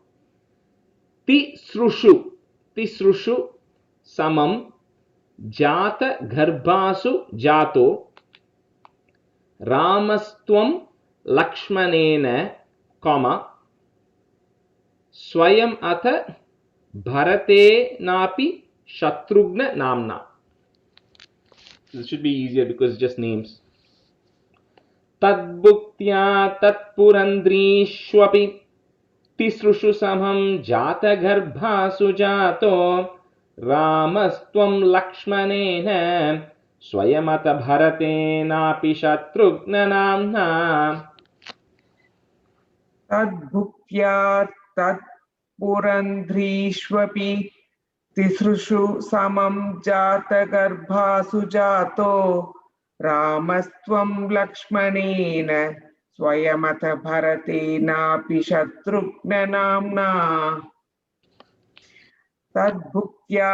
tisrushu samam jata garbhasu jato Ramastvam Lakshmanena, comma, Swayam Atha Bharate Napi Shatrughna Namna. This should be easier because it's just names. Tadbhuktya Tatpurandrishwapi Tisrushu Samham Jata Garbhasu Jato रामस्त्वं लक्ष्मणेन स्वयमत भरतेनापि शत्रुघ्ननाम्ना तद्भुक्त्या तत्पुरन्ध्रीष्वपि तिसृषु समं जातगर्भासु जातो रामस्त्वं लक्ष्मणेन स्वयमथ भरतेनापि शत्रुघ्ननाम्ना तद्भुक्त्या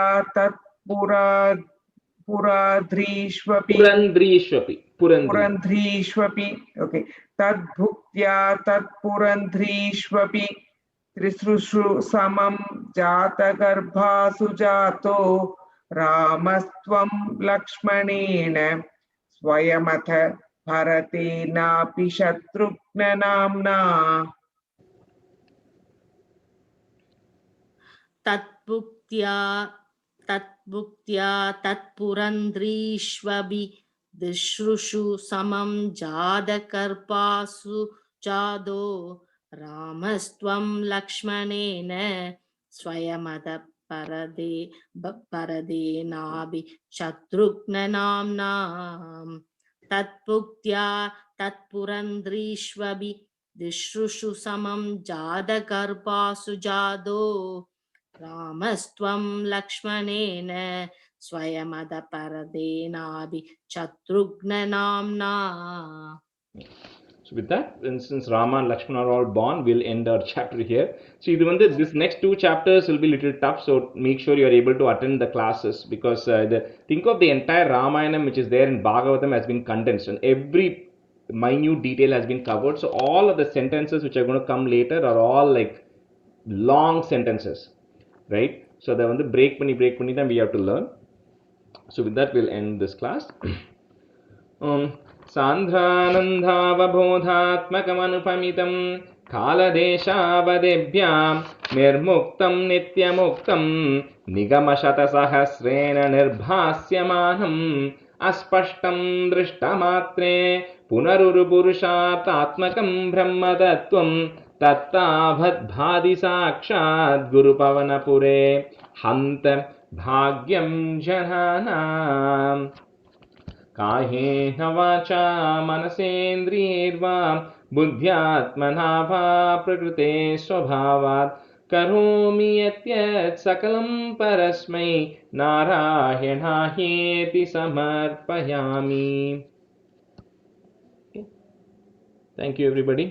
पुरन्ध्रीष्वपि okay तद्भुक्त्या तत्पुरन्ध्रीष्वपि त्रिसृषु समं जातगर्भासु जातो रामस्त्वं लक्ष्मणेन स्वयमथ भरतेनापि शत्रुघ्ननाम्ना तद्भुक्त्या तत्पुरन्ध्रीष्वपि तिसृषु समं जातगर्भासु जातो रामस्त्वं लक्ष्मणेन स्वयमद परदेनाभि शत्रुघ्ननाम्ना तद्भुक्त्या तत्पुरन्ध्रीष्वपि तिसृषु समं जातगर्भासु जातो रामस्त्वं लक्ष्मणेन स्वयमद परदेनाभि शत्रुघ्ननाम्ना. So with that, since Rama and Lakshmana are all born, we'll end our chapter here. So this next 2 chapters will be a little tough, so make sure you are able to attend the classes, because think of the entire Ramayana which is there in Bhagavatam has been condensed and every minute detail has been covered. So all of the sentences which are going to come later are all like long sentences, right? So they want to break panni then we have to learn. So with that, we'll end this class. सान्द्रानन्दावबोधात्मकमनुपमितं कालदेशावदेभ्यां निर्मुक्तं नित्यमुक्तं निगमशतसहस्रेण निर्भास्यमानम् अस्पष्टं दृष्टमात्रे पुनरुरुपुरुषार्थात्मकं ब्रह्मतत्त्वं तत्तावद्भाति साक्षात् गुरुपवनपुरे हन्त भाग्यं जनानाम् कायेन वाचा मनसेन्द्रियैर्वा बुद्ध्यात्मना वा प्रकृते स्वभावात् करोमि यत् सकलं परस्मै नारायणायेति समर्पयामि. Thank you everybody.